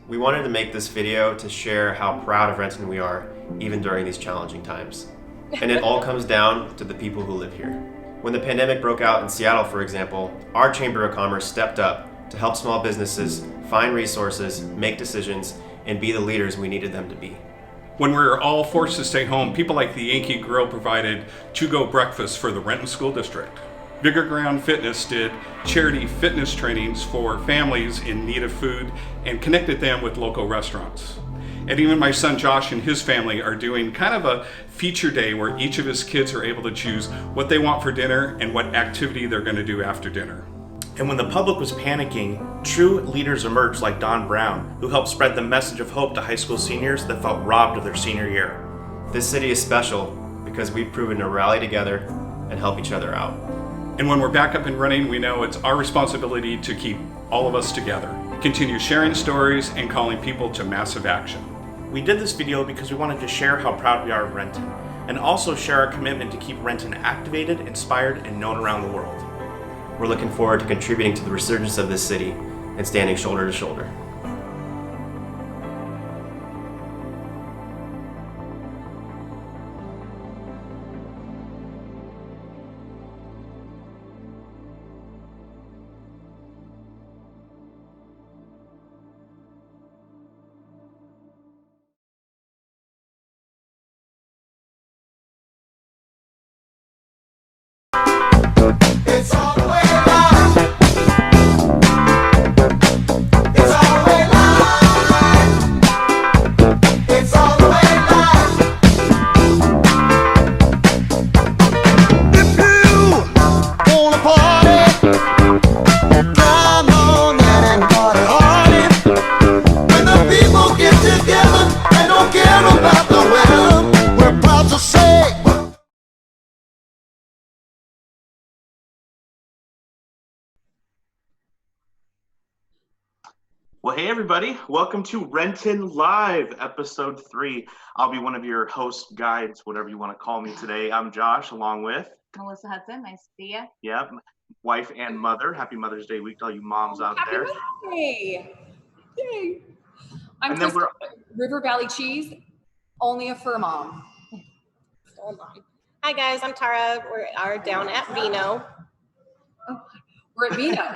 We wanted to make this video to share how proud of Renton we are, even during these challenging times. And it all comes down to the people who live here. When the pandemic broke out in Seattle, for example, our Chamber of Commerce stepped up to help small businesses find resources, make decisions, and be the leaders we needed them to be. When we were all forced to stay home, people like the Yankee Grill provided to-go breakfast for the Renton School District. Vigor Ground Fitness did charity fitness trainings for families in need of food and connected them with local restaurants. And even my son Josh and his family are doing kind of a feature day where each of his kids are able to choose what they want for dinner and what activity they're going to do after dinner. And when the public was panicking, true leaders emerged like Don Brown, who helped spread the message of hope to high school seniors that felt robbed of their senior year. This city is special because we've proven to rally together and help each other out. And when we're back up and running, we know it's our responsibility to keep all of us together, continue sharing stories and calling people to massive action. We did this video because we wanted to share how proud we are of Renton, and also share our commitment to keep Renton activated, inspired, and known around the world. We're looking forward to contributing to the resurgence of this city and standing shoulder to shoulder. It's all the way live. It's all the way live. It's all the way live. If you wanna party, come on and party hardy. When the people get together and don't care about the weather, we're proud to say. Well, hey everybody, welcome to Renton Live, episode 3. I'll be one of your host guides, whatever you want to call me today. I'm Josh, along with Melissa Hudson, nice to see you. Yep, wife and mother. Happy Mother's Day week to all you moms out there. Happy birthday! Yay! I'm And then Kristi, River Valley Cheese, only a fur mom. Stole mine. Hi guys, I'm Tara. We are down at Vino. We're at Vino.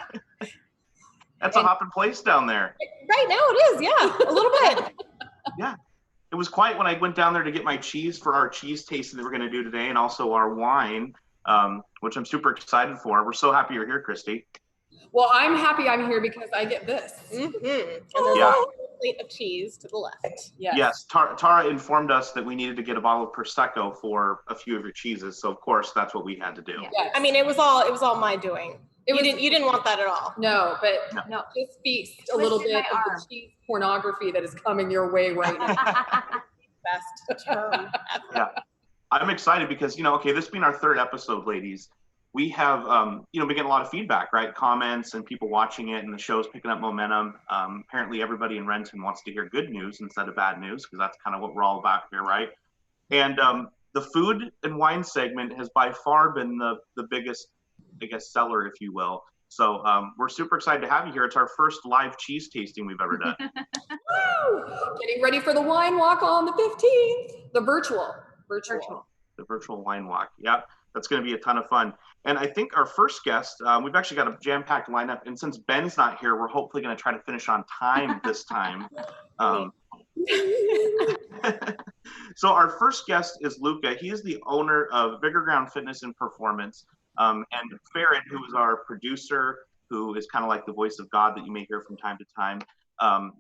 That's a hopping place down there. Right now it is, yeah, a little bit. Yeah, it was quiet when I went down there to get my cheese for our cheese tasting that we're going to do today, and also our wine, which I'm super excited for. We're so happy you're here, Kristi. Well, I'm happy I'm here because I get this. Mm-hmm. And there's Yeah. a plate of cheese to the left. Yes, Tara informed us that we needed to get a bottle of Prosecco for a few of your cheeses, so of course that's what we had to do. Yeah. Yes. I mean, it was all my doing. You didn't want that at all. No, but No. this speaks a little Twisted bit of my the arm. cheese pornography that is coming your way right now. Best term. Yeah, I'm excited because, this being our 3rd episode, ladies, we have, been getting a lot of feedback, right? Comments and people watching it, and the show's picking up momentum. Apparently everybody in Renton wants to hear good news instead of bad news, because that's kind of what we're all about here, right? And the food and wine segment has by far been the biggest, I guess, seller, if you will. So we're super excited to have you here. It's our first live cheese tasting we've ever done. Woo! Getting ready for the wine walk on the 15th. The virtual. The virtual wine walk. Yep, that's going to be a ton of fun. And I think our first guest, we've actually got a jam-packed lineup. And since Ben's not here, we're hopefully going to try to finish on time this time. So our first guest is Luca. He is the owner of Vigor Ground Fitness and Performance. And Pérez, who is our producer, who is kind of like the voice of God that you may hear from time to time.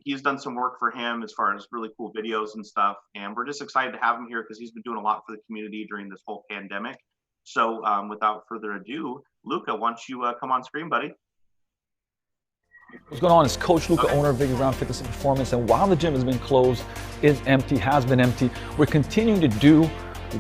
He's done some work for him as far as really cool videos and stuff. And we're just excited to have him here because he's been doing a lot for the community during this whole pandemic. So without further ado, Luca, why don't you come on screen, buddy? What's going on? It's Coach Luca, owner of Vigor Ground Fitness and Performance. And while the gym has been closed, has been empty, we're continuing to do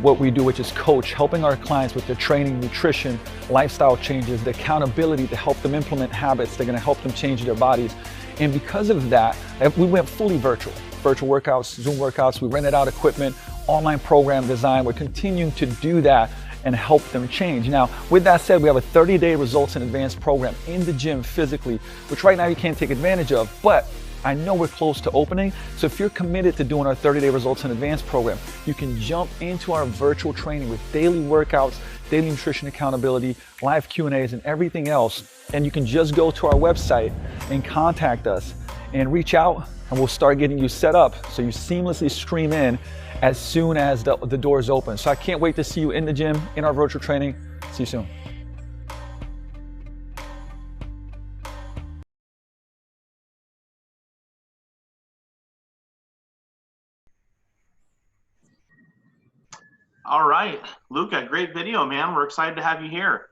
what we do, which is coach, helping our clients with their training, nutrition, lifestyle changes, the accountability to help them implement habits that are going to help them change their bodies. And because of that, we went fully virtual workouts, Zoom workouts. We rented out equipment, online program design. We're continuing to do that and help them change. Now, with that said, we have a 30-day results in advance program in the gym physically, which right now you can't take advantage of, but I know we're close to opening, so if you're committed to doing our 30-day results in advance program, you can jump into our virtual training with daily workouts, daily nutrition accountability, live Q&As, and everything else. And you can just go to our website and contact us and reach out, and we'll start getting you set up so you seamlessly stream in as soon as the doors open. So I can't wait to see you in the gym, in our virtual training. See you soon. All right, Luca, great video, man. We're excited to have you here.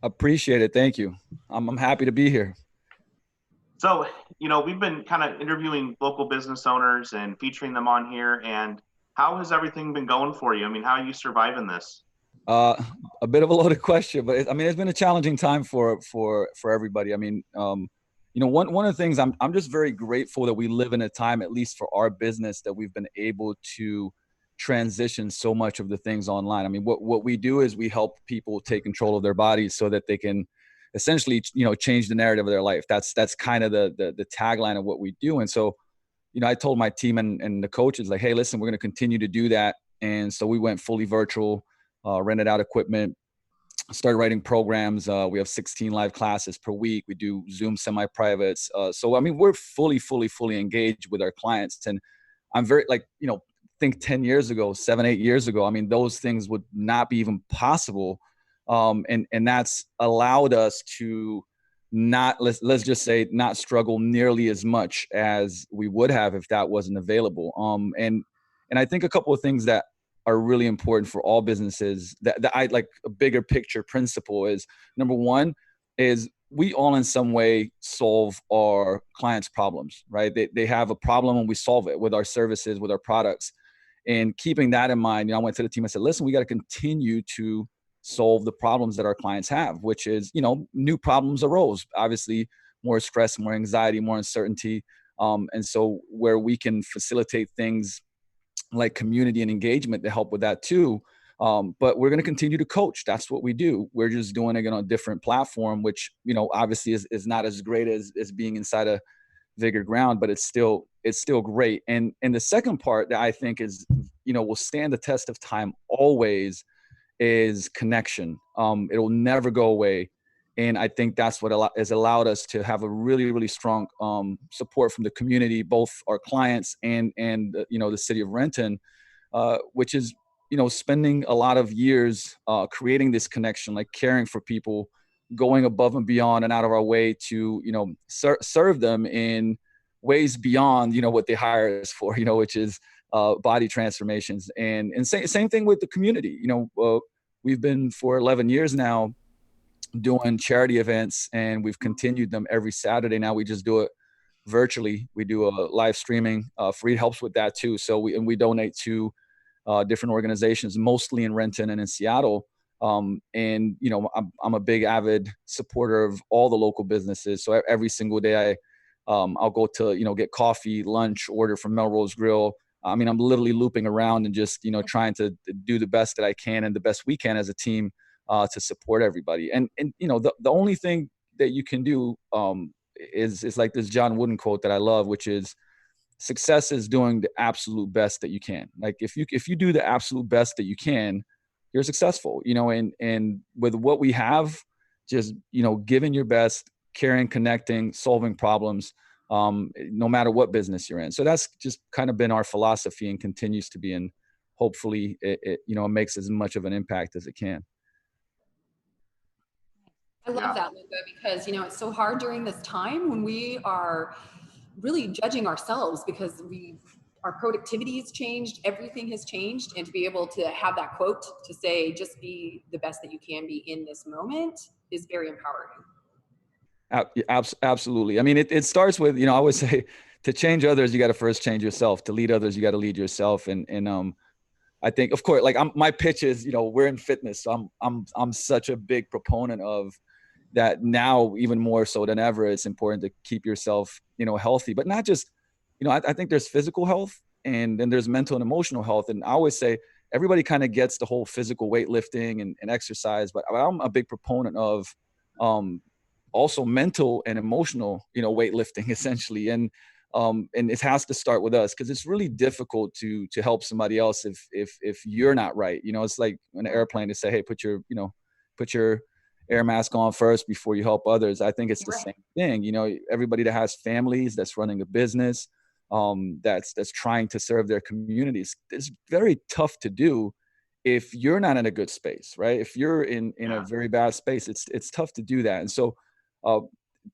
Appreciate it. Thank you. I'm happy to be here. So, you know, we've been kind of interviewing local business owners and featuring them on here. And how has everything been going for you? I mean, how are you surviving this? A bit of a loaded question, but it's been a challenging time for everybody. I mean, you know, one of the things I'm just very grateful that we live in a time, at least for our business, that we've been able to transition so much of the things online. I mean, what we do is we help people take control of their bodies so that they can essentially, you know, change the narrative of their life. That's kind of the tagline of what we do. And so, you know, I told my team and the coaches, like, hey, listen, we're going to continue to do that. And so we went fully virtual, rented out equipment, started writing programs. We have 16 live classes per week. We do Zoom semi-privates. So, I mean, we're fully engaged with our clients. And I'm very, like, you know, think 10 years ago, 7, 8 years ago, I mean, those things would not be even possible. And that's allowed us to not, let's just say, not struggle nearly as much as we would have if that wasn't available. And I think a couple of things that are really important for all businesses that I like, a bigger picture principle is, number one is we all in some way solve our clients' problems, right? They have a problem and we solve it with our services, with our products. And keeping that in mind, you know, I went to the team and said, listen, we got to continue to solve the problems that our clients have, which is, you know, new problems arose, obviously more stress, more anxiety, more uncertainty. And so where we can facilitate things like community and engagement to help with that too. But we're going to continue to coach. That's what we do. We're just doing it on a different platform, which, you know, obviously is not as great as being inside a Vigor ground, but it's still great. And the second part that I think is, you know, will stand the test of time always is connection. It'll never go away. And I think that's what has allowed us to have a really strong support from the community, both our clients and you know, the city of Renton, which is, you know, spending a lot of years creating this connection, like caring for people, going above and beyond and out of our way to, you know, serve them in ways beyond, you know, what they hire us for, you know, which is body transformations. And same thing with the community. You know, we've been for 11 years now doing charity events, and we've continued them every Saturday. Now we just do it virtually. We do a live streaming. Free helps with that too. So we donate to different organizations, mostly in Renton and in Seattle. And, you know, I'm a big avid supporter of all the local businesses. So every single day I'll go to, you know, get coffee, lunch, order from Melrose Grill. I mean, I'm literally looping around and just, you know, trying to do the best that I can and the best we can as a team to support everybody. And you know, the only thing that you can do is like this John Wooden quote that I love, which is, success is doing the absolute best that you can. Like if you do the absolute best that you can, you're successful, you know, and with what we have, just, you know, giving your best, caring, connecting, solving problems, no matter what business you're in. So that's just kind of been our philosophy and continues to be, and hopefully it you know, makes as much of an impact as it can. I love that, Luca, because, you know, it's so hard during this time when we are really judging ourselves because our productivity has changed, everything has changed. And to be able to have that quote to say, just be the best that you can be in this moment is very empowering. Absolutely. I mean, it starts with, you know, I always say, to change others, you got to first change yourself. To lead others, you got to lead yourself. And I think, of course, like my pitch is, you know, we're in fitness. So I'm such a big proponent of that now, even more so than ever. It's important to keep yourself, you know, healthy, but not just, you know, I think there's physical health and then there's mental and emotional health. And I always say everybody kind of gets the whole physical weightlifting and exercise, but I'm a big proponent of also mental and emotional, you know, weightlifting essentially. And And it has to start with us, because it's really difficult to help somebody else if you're not right. It's like an airplane to say, hey, put your air mask on first before you help others. I think it's the same thing. Everybody that has families, that's running a business, that's trying to serve their communities, it's very tough to do if you're not in a good space, right? If you're in a very bad space, it's tough to do that. And so,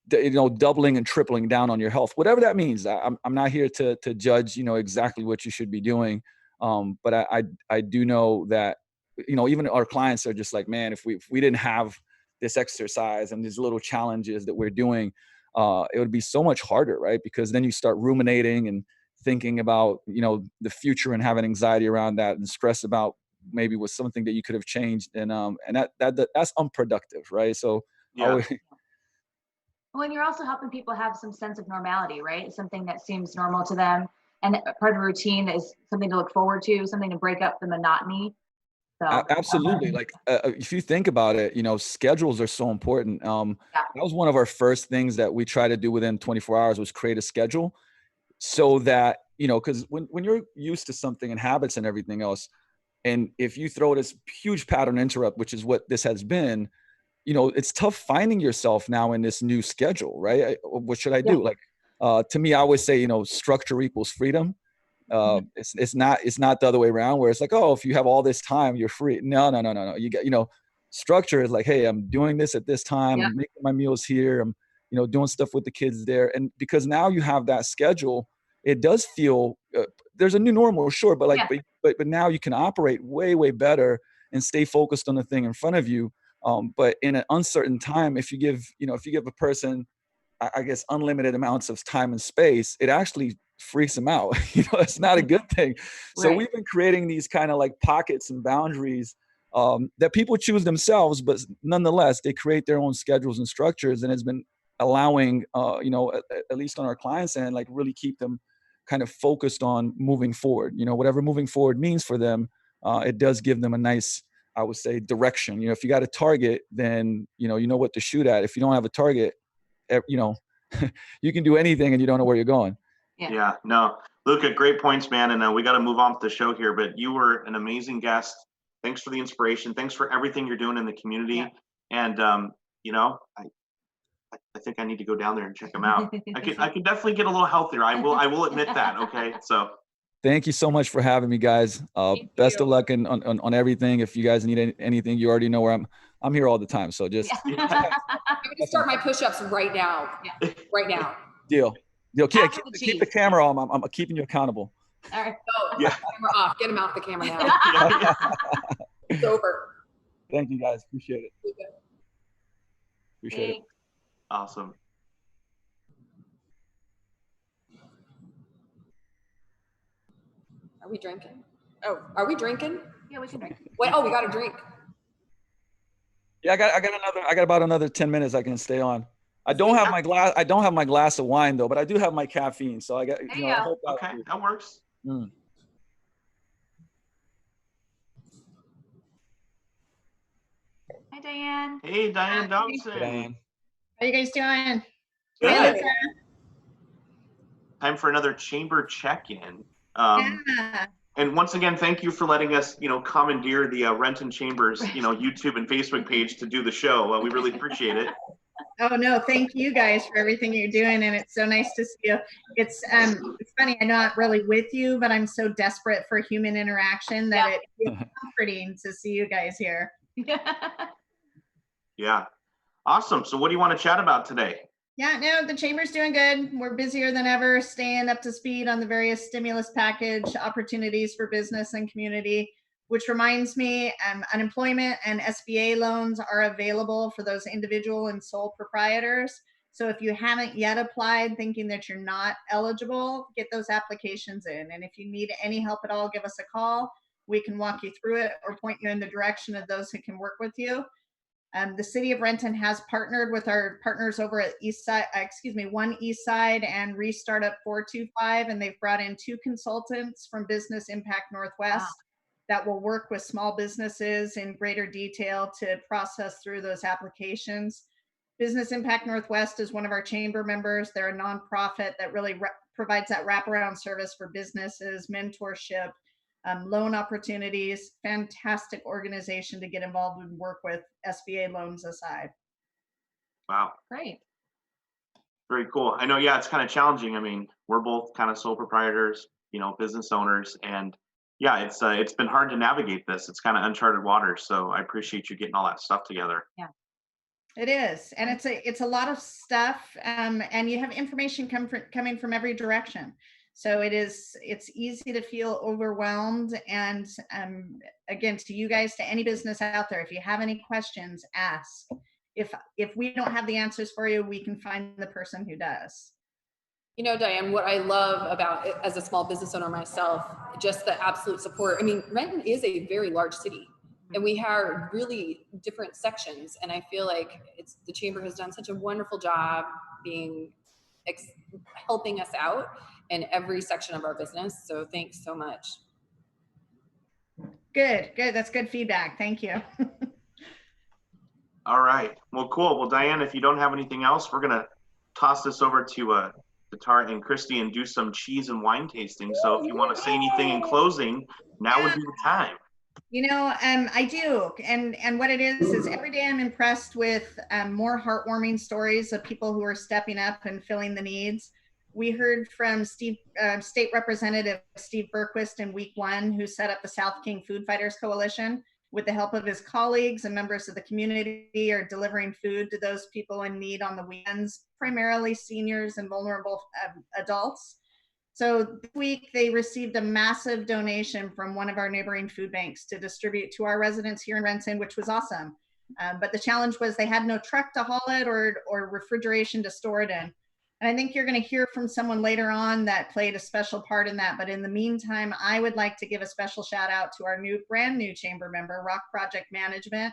doubling and tripling down on your health, whatever that means. I'm not here to judge, exactly what you should be doing. But I do know that, even our clients are just like, man, if we didn't have this exercise and these little challenges that we're doing, it would be so much harder, right? Because then you start ruminating and thinking about, the future and having anxiety around that and stress about maybe was something that you could have changed. And that's unproductive, right? So Well, and you're also helping people have some sense of normality, right? Something that seems normal to them. And part of a routine is something to look forward to, something to break up the monotony. So, absolutely. Like, if you think about it, schedules are so important. That was one of our first things that we try to do within 24 hours was create a schedule, so that, because when you're used to something and habits and everything else, and if you throw this huge pattern interrupt, which is what this has been, it's tough finding yourself now in this new schedule, right? What should I do? Like, to me, I always say, structure equals freedom. It's not the other way around, where it's like, oh, if you have all this time, you're free. No. You get, structure is like, hey, I'm doing this at this time. I'm making my meals here. I'm, doing stuff with the kids there. And because now you have that schedule, it does feel, there's a new normal, sure. But like, but now you can operate way, way better and stay focused on the thing in front of you. But in an uncertain time, if you give a person, I guess, unlimited amounts of time and space, it actually freaks them out. It's not a good thing. So we've been creating these kind of like pockets and boundaries that people choose themselves, but nonetheless, they create their own schedules and structures. And it's been allowing, at least on our clients' end, like really keep them kind of focused on moving forward. Whatever moving forward means for them, it does give them a nice, I would say, direction. If you got a target, then you know what to shoot at. If you don't have a target, you can do anything and you don't know where you're going. Yeah, no, Luca, great points, man. And we got to move on with the show here, but you were an amazing guest. Thanks for the inspiration. Thanks for everything you're doing in the community. And, I think I need to go down there and check them out. I can definitely get a little healthier. I will admit that. Okay. So thank you so much for having me, guys. Best of luck on everything. If you guys need anything, you already know where I'm here all the time. So just I'm gonna start my push-ups right now. Right now. Deal. Keep the camera on. I'm keeping you accountable. all right. Oh, camera off. Get him off the camera now. It's over. Thank you, guys. Appreciate it. Appreciate it. awesome. Are we drinking? Oh, are we drinking? Yeah, we can drink. Wait, we got a drink. Yeah, I got about another 10 minutes I can stay on. I don't have my glass of wine though, but I do have my caffeine. So I got, I hope okay, that works. Hi, Diane. Hey, Diane Dobson. Diane. How you guys doing? Good. Time for another chamber check-in. And once again, thank you for letting us, commandeer the Renton Chambers, YouTube and Facebook page to do the show. We really appreciate it. Oh no, thank you guys for everything you're doing, and it's so nice to see you. It's funny, I'm not really with you, but I'm so desperate for human interaction that it's comforting to see you guys here. Yeah, awesome. So what do you want to chat about today? Yeah, no, the chamber's doing good. We're busier than ever, staying up to speed on the various stimulus package opportunities for business and community, which reminds me, unemployment and SBA loans are available for those individual and sole proprietors. So if you haven't yet applied thinking that you're not eligible, get those applications in. And if you need any help at all, give us a call. We can walk you through it or point you in the direction of those who can work with you. The city of Renton has partnered with our partners over at One East Side and Restart Up 425, and they've brought in 2 consultants from Business Impact Northwest that will work with small businesses in greater detail to process through those applications. Business Impact Northwest is one of our chamber members. They're a nonprofit that really provides that wraparound service for businesses, mentorship, loan opportunities. Fantastic organization to get involved and work with, SBA loans aside. Wow. Great. Very cool. I know, yeah, it's kind of challenging. I mean, we're both kind of sole proprietors, business owners, and yeah, it's been hard to navigate this. It's kind of uncharted waters. So I appreciate you getting all that stuff together. Yeah. It is, and it's a lot of stuff, and you have information coming from every direction. So it's easy to feel overwhelmed. And again, to you guys, to any business out there, if you have any questions, ask. If we don't have the answers for you, we can find the person who does. Diane, what I love about it as a small business owner myself, just the absolute support. I mean, Renton is a very large city, and we have really different sections. And I feel like the chamber has done such a wonderful job helping us out in every section of our business. So thanks so much. Good. That's good feedback. Thank you. All right. Well, cool. Well, Diane, if you don't have anything else, we're going to toss this over to Tara and Kristi and do some cheese and wine tasting. So if you want to say anything in closing, now would be the time. I do. And what it is every day I'm impressed with more heartwarming stories of people who are stepping up and filling the needs. We heard from State Representative Steve Berquist in week 1, who set up the South King Food Fighters Coalition. With the help of his colleagues and members of the community, are delivering food to those people in need on the weekends, primarily seniors and vulnerable adults. So this week they received a massive donation from one of our neighboring food banks to distribute to our residents here in Renton, which was awesome. But the challenge was they had no truck to haul it or refrigeration to store it in. And I think you're going to hear from someone later on that played a special part in that. But in the meantime, I would like to give a special shout out to our brand new chamber member, Rourke Project Management.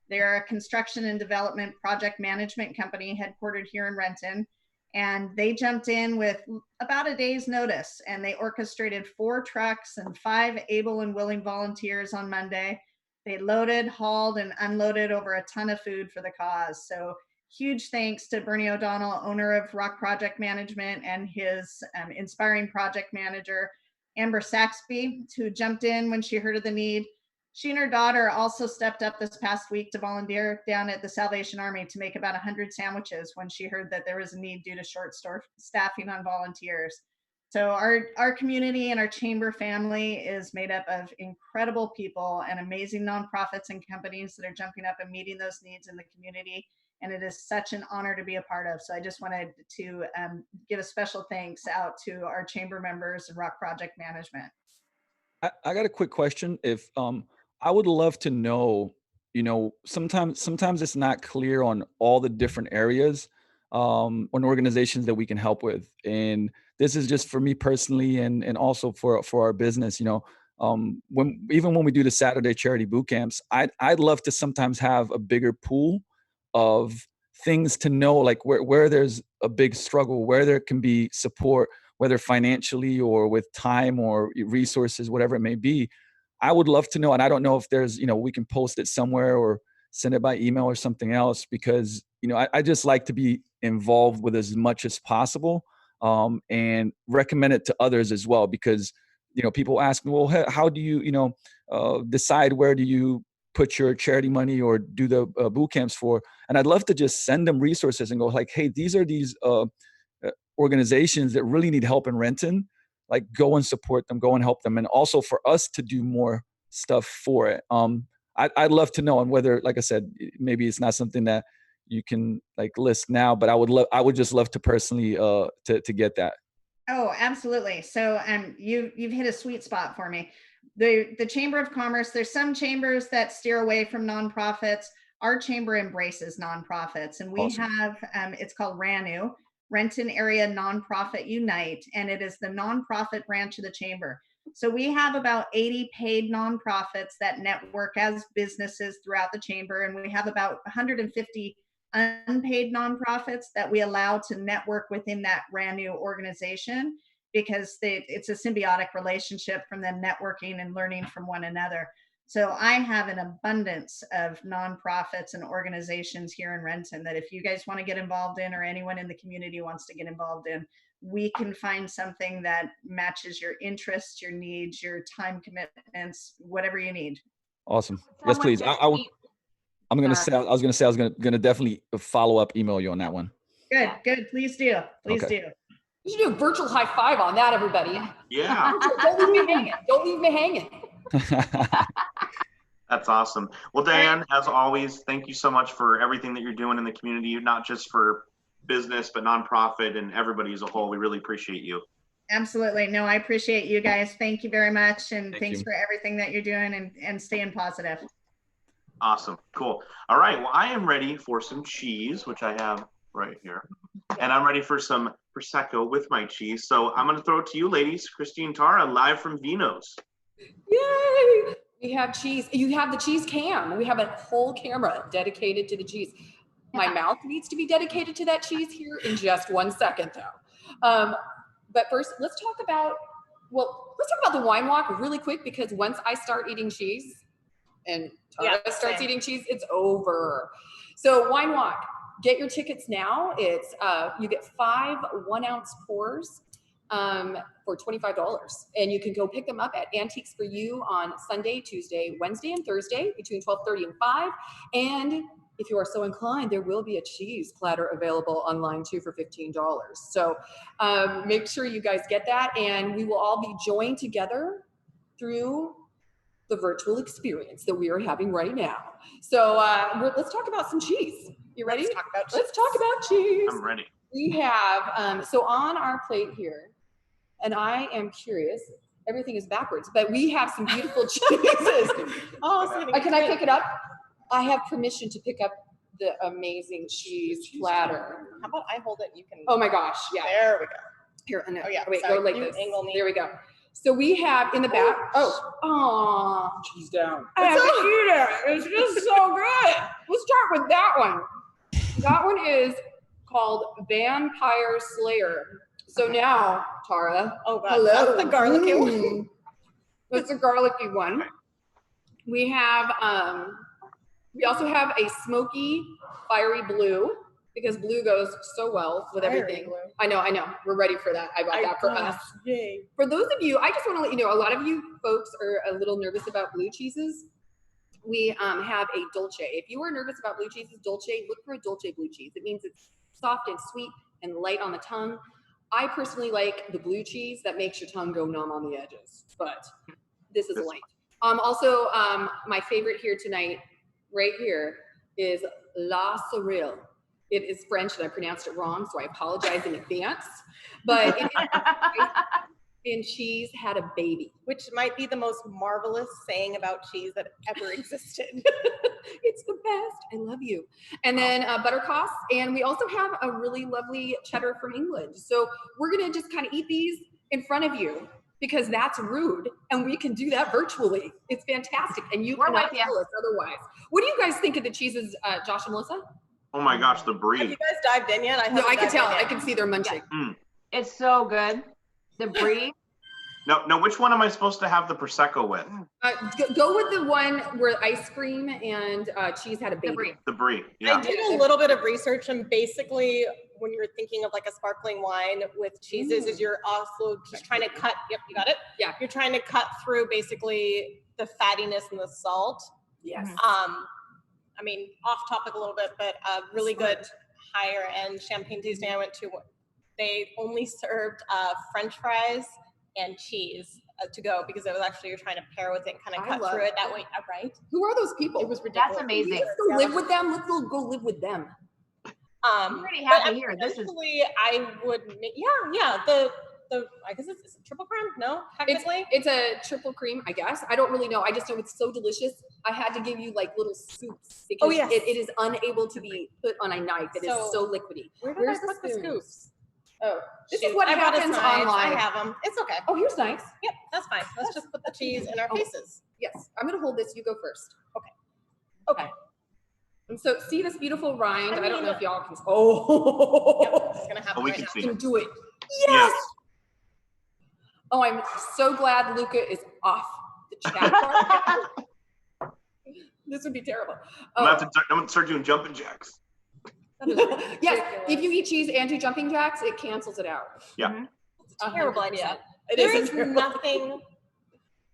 They're a construction and development project management company headquartered here in Renton. And they jumped in with about a day's notice, and they orchestrated 4 trucks and 5 able and willing volunteers on Monday. They loaded, hauled, and unloaded over a ton of food for the cause. So huge thanks to Bernie O'Donnell, owner of Rourke Project Management, and his inspiring project manager, Amber Saxby, who jumped in when she heard of the need. She and her daughter also stepped up this past week to volunteer down at the Salvation Army to make about 100 sandwiches when she heard that there was a need due to short staffing on volunteers. So our community and our chamber family is made up of incredible people and amazing nonprofits and companies that are jumping up and meeting those needs in the community. And it is such an honor to be a part of. So I just wanted to give a special thanks out to our chamber members and Rourke Project Management. I got a quick question. If I would love to know, sometimes it's not clear on all the different areas on organizations that we can help with. And this is just for me personally, and also for our business. When we do the Saturday charity boot camps, I'd love to sometimes have a bigger pool of things to know, like where there's a big struggle, where there can be support, whether financially or with time or resources, whatever it may be. I would love to know. And I don't know if there's, we can post it somewhere or send it by email or something else, because, I just like to be involved with as much as possible, and recommend it to others as well. Because, people ask me, well, how do you, decide where do you put your charity money or do the boot camps for? And I'd love to just send them resources and go like, hey, these are these organizations that really need help in Renton. Like, go and support them, go and help them. And also for us to do more stuff for it. I'd love to know, and whether, like I said, maybe it's not something that you can like list now, but I would just love to personally to get that. Oh, absolutely. So you've hit a sweet spot for me. The Chamber of Commerce, there's some chambers that steer away from nonprofits. Our chamber embraces nonprofits, and we Awesome. have it's called RANU, Renton Area Nonprofit Unite, and it is the nonprofit branch of the chamber. So we have about 80 paid nonprofits that network as businesses throughout the chamber, and we have about 150 unpaid nonprofits that we allow to network within that RANU organization, because it's a symbiotic relationship from them networking and learning from one another. So I have an abundance of nonprofits and organizations here in Renton that if you guys want to get involved in, or anyone in the community wants to get involved in, we can find something that matches your interests, your needs, your time commitments, whatever you need. Awesome. Yes, please. I was gonna definitely follow up email you on that one. Good, good. Please do. Please Okay. do. You should do a virtual high five on that, everybody. Yeah. Don't leave me hanging. Don't leave me hanging. That's awesome. Well, Diane, as always, thank you so much for everything that you're doing in the community, not just for business, but nonprofit and everybody as a whole. We really appreciate you. Absolutely. No, I appreciate you guys. Thank you very much. And Thank thanks you. for everything that you're doing and staying positive. Awesome. Cool. All right. Well, I am ready for some cheese, which I have right here. And I'm ready for some Prosecco with my cheese. So I'm going to throw it to you ladies, Kristi and Tara, live from Vino's. Yay! We have cheese. You have the cheese cam. We have a whole camera dedicated to the cheese. My mouth needs to be dedicated to that cheese here in just 1 second, though. But first, let's talk about the wine walk really quick, because once I start eating cheese and Tara starts eating cheese, it's over. So wine walk, get your tickets now. It's you get 5 1-ounce pours for $25, and you can go pick them up at Antiques for You on Sunday, Tuesday, Wednesday, and Thursday between 12:30 and 5. And if you are so inclined, there will be a cheese platter available online too for $15. So make sure you guys get that, and we will all be joined together through the virtual experience that we are having right now. So let's talk about some cheese. You ready? Let's talk about cheese. Let's talk about cheese. I'm ready. We have, so on our plate here, and I am curious, everything is backwards, but we have some beautiful cheeses. Can I pick it up? I have permission to pick up the amazing cheese platter. How about I hold it? You can. Oh my gosh, yeah. There we go. Here, no, Oh yeah. wait, sorry, go like you this. Angle me. There we go. So we have in the back, Cheese down. I have to eat it. It's just so good. Let's start with that one. That one is called Vampire Slayer. So now, Tara. Oh god. Hello. That's the garlicky one. That's the garlicky one. We have, we also have a smoky, fiery blue, because blue goes so well with everything. Blue. I know. We're ready for that. I bought that for us. Yay. For those of you, I just want to let you know, a lot of you folks are a little nervous about blue cheeses. We have a dolce. If you are nervous about blue cheeses, dolce, look for a dolce blue cheese. It means it's soft and sweet and light on the tongue. I personally like the blue cheese that makes your tongue go numb on the edges, but this is light. Also, my favorite here tonight, right here, is La Sorelle. It is French, and I pronounced it wrong, so I apologize in advance. But it is and cheese had a baby. Which might be the most marvelous saying about cheese that ever existed. It's the best. I love you. And then buttercross, and we also have a really lovely cheddar from England. So we're gonna just kind of eat these in front of you, because that's rude, and we can do that virtually. It's fantastic, and you cannot tell us otherwise. What do you guys think of the cheeses, Josh and Melissa? Oh my gosh, the Have brie. you guys dived in yet? No, I can tell. I can see they're munching. It's so good. The brie. No, which one am I supposed to have the Prosecco with? Go with the one where ice cream and cheese had a baby. The brie, yeah. I did a little bit of research, and basically when you're thinking of like a sparkling wine with cheeses, is you're also just trying to cut, yep, you got it? Yeah. You're trying to cut through basically the fattiness and the salt. Yes. I mean, off topic a little bit, but a really good higher end champagne tasting I went to, they only served French fries and cheese to go, because it was actually, you're trying to pair with it and kind of cut through it that way, right? Who are those people? It was ridiculous. That's amazing. Let's go live with them. Let's go live with them. I'm pretty happy here. This is. Actually, I would, yeah. The I guess it's triple creme. No, technically, it's a triple cream. I guess I don't really know. I just know it's so delicious. I had to give you like little scoops because it is unable to be put on a knife. It is so liquidy. Where's I put the scoops? Oh, this is what happens online. I have them. It's okay. Oh, here's nice. Yep, that's fine. Let's just put the cheese in our faces. Yes, I'm gonna hold this. You go first. Okay. And so, see this beautiful rind. I don't know if y'all can. Yep, it's gonna happen we right can now. see Can it. do it. Yes. Oh, I'm so glad Luca is off the chat part. This would be terrible. I'm going to start doing jumping jacks. Yes, if you eat cheese and do jumping jacks, it cancels it out. Yeah. It's a terrible 100%. idea. It There is is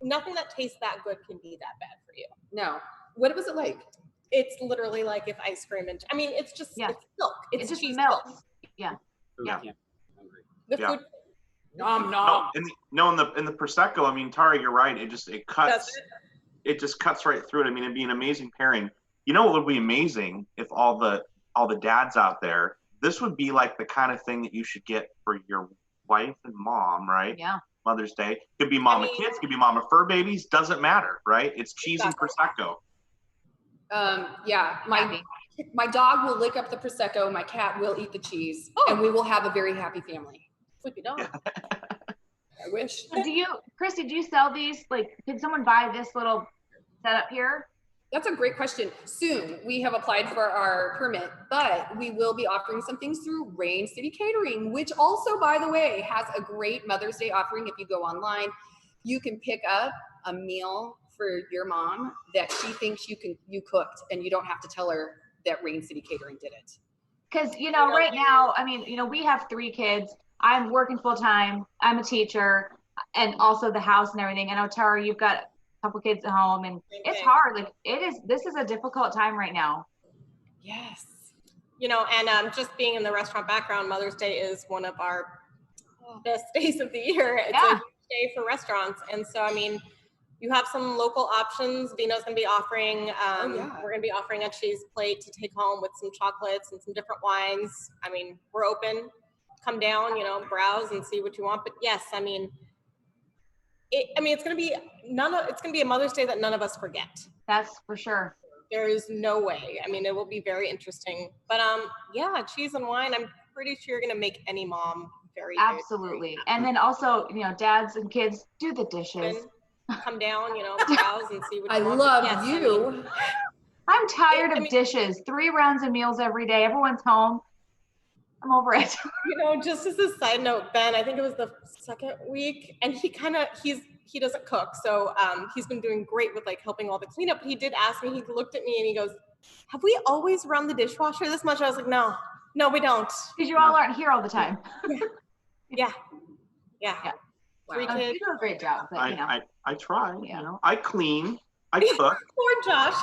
nothing that tastes that good can be that bad for you. No. What was it like? It's literally like if ice cream and I mean, it's just Yeah. it's milk. It's just cheese milk. milk. Yeah. Yeah. The Yeah. food Nom No, nom. in the prosecco, I mean, Tara, you're right. It does cuts. it. It just cuts right through it. I mean, it'd be an amazing pairing. You know what would be amazing if all the dads out there, this would be like the kind of thing that you should get for your wife and mom, right? Yeah. Mother's Day. Could be mama kids, could be mama fur babies, doesn't matter, right? It's cheese and prosecco. Yeah, my dog will lick up the prosecco. My cat will eat the cheese, and we will have a very happy family. Sleepy dog. I wish. So Kristi, do you sell these? Like, can someone buy this little setup here? That's a great question. Soon, we have applied for our permit, but we will be offering some things through Rain City Catering, which also, by the way, has a great Mother's Day offering. If you go online, you can pick up a meal for your mom that she thinks you cooked, and you don't have to tell her that Rain City Catering did it. Because, right now, I mean, we have 3 kids. I'm working full time. I'm a teacher, and also the house and everything. I know, Tara, you've got a couple kids at home, and it's hard. Like, this is a difficult time right now. Yes. And just being in the restaurant background, Mother's Day is one of our best days of the year. It's a huge day for restaurants. And so, I mean, you have some local options. Vino's going to be offering, we're going to be offering a cheese plate to take home with some chocolates and some different wines. I mean, we're open. Come down, browse and see what you want. But yes, I mean, it's going to be it's going to be a Mother's Day that none of us forget. That's for sure. There is no way. I mean, it will be very interesting. But cheese and wine, I'm pretty sure you're going to make any mom very absolutely. And then also, dads and kids do the dishes. Come down, browse and see what you I want. love you. I'm tired of dishes. 3 rounds of meals every day. Everyone's home. I'm over it. Just as a side note, Ben, I think it was the 2nd week, and he doesn't cook. So he's been doing great with like helping all the cleanup. He did ask me, he looked at me and he goes, have we always run the dishwasher this much? I was like, no, we don't. Because you all aren't here all the time. Yeah. Wow. 3 kids. You do a great job. But, I try, I clean, I cook. Poor Josh.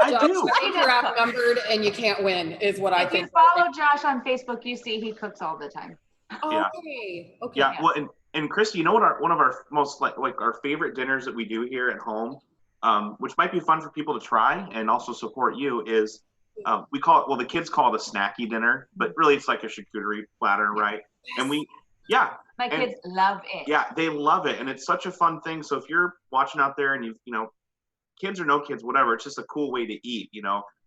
I do. You're outnumbered and you can't win is what I think. If you follow Josh on Facebook, you see he cooks all the time. Okay. Yeah. Well, and Kristi, what one of our most like our favorite dinners that we do here at home, which might be fun for people to try and also support you, is we call it, the kids call it a snacky dinner, but really it's like a charcuterie platter, right? Yes. And my kids love it. Yeah, they love it, and it's such a fun thing. So if you're watching out there and kids or no kids, whatever, it's just a cool way to eat.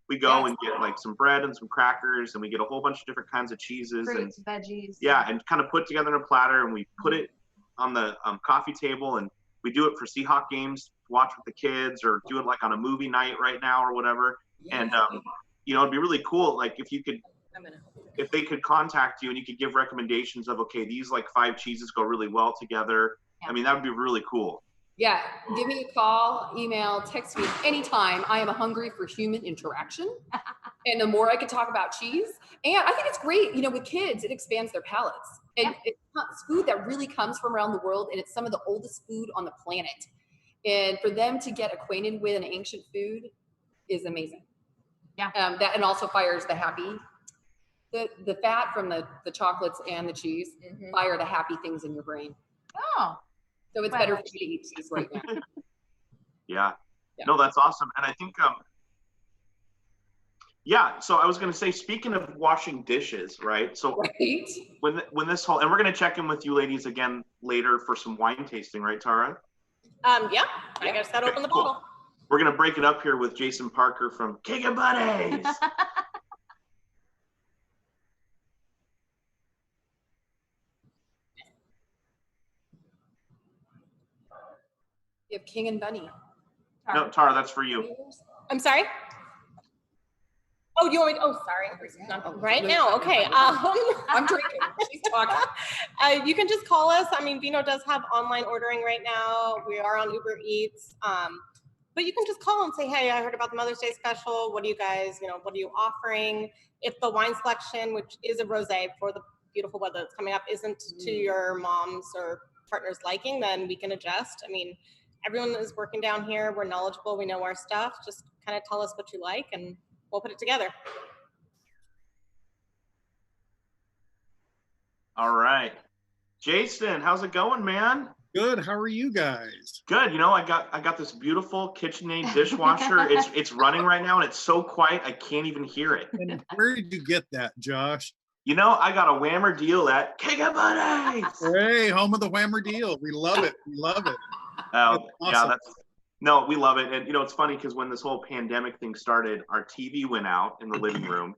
We go and get like some bread and some crackers, and we get a whole bunch of different kinds of cheeses, fruits, veggies. Yeah, and kind of put together in a platter, and we put it on the coffee table, and we do it for Seahawk games to watch with the kids, or do it like on a movie night right now or whatever. Yeah. And it'd be really cool, like if they could contact you and you could give recommendations of, okay, these like 5 cheeses go really well together. Yeah. I mean, that would be really cool. Yeah, give me a call, email, text me anytime. I am hungry for human interaction. And the more I can talk about cheese. And I think it's great, with kids, it expands their palates. And it's food that really comes from around the world, and it's some of the oldest food on the planet. And for them to get acquainted with an ancient food is amazing. Yeah. That and also fires the happy. The fat from the chocolates and the cheese fire the happy things in your brain. Oh. So it's better for you to eat cheese right now. Yeah. No, that's awesome. And I think, so I was going to say, speaking of washing dishes, right? So when this whole, and we're going to check in with you ladies again later for some wine tasting, right, Tara? I guess that open the bottle. Cool. We're going to break it up here with Jason Parker from Cake and Buddies. You have King and Bunny. Tara. No, Tara, that's for you. I'm sorry? Oh, you want me to, sorry. Right now, okay. I'm drinking. She's talking. You can just call us. I mean, Vino does have online ordering right now. We are on Uber Eats. But But you can just call and say, hey, I heard about the Mother's Day special. What do you guys, what are you offering? If the wine selection, which is a rosé for the beautiful weather that's coming up, isn't to your mom's or partner's liking, then we can adjust. I mean, everyone is working down here. We're knowledgeable. We know our stuff. Just kind of tell us what you like and we'll put it together. All right. Jason, how's it going, man? Good. How are you guys? Good. I got this beautiful KitchenAid dishwasher. it's running right now, and it's so quiet I can't even hear it. And where did you get that, Josh? I got a whammer deal at King of Bunnies. Hey, home of the whammer deal. We love it. We love it. Awesome. Yeah, no, we love it. And it's funny because when this whole pandemic thing started, our TV went out in the living room.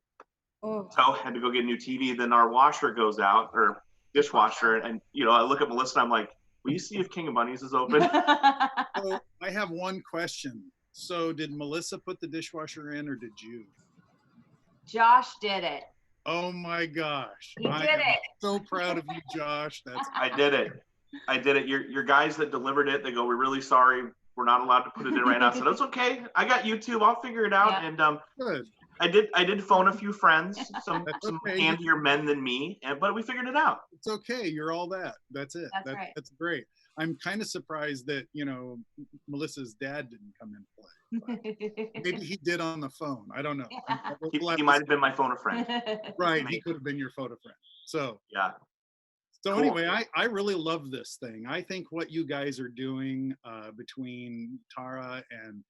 So had to go get a new TV. Then our washer goes out, or dishwasher, and I look at Melissa and I'm like, will you see if King of Bunnies is open? So I have one question. So did Melissa put the dishwasher in, or did you? Josh did it. Oh my gosh. He did it. So proud of you, Josh. I did it. Your guys that delivered it, they go, we're really sorry. We're not allowed to put it in right now. I said, that's okay. I got YouTube. I'll figure it out. Yeah. And good. I did phone a few friends, some handier men than me, but we figured it out. It's okay. You're all that. That's it. That's right. That's great. I'm kind of surprised that, Melissa's dad didn't come in play. Maybe he did on the phone. I don't know. He might have been my phone a friend. Right. He could have been your photo friend. So yeah. So cool. Anyway, I really love this thing. I think what you guys are doing between Tara and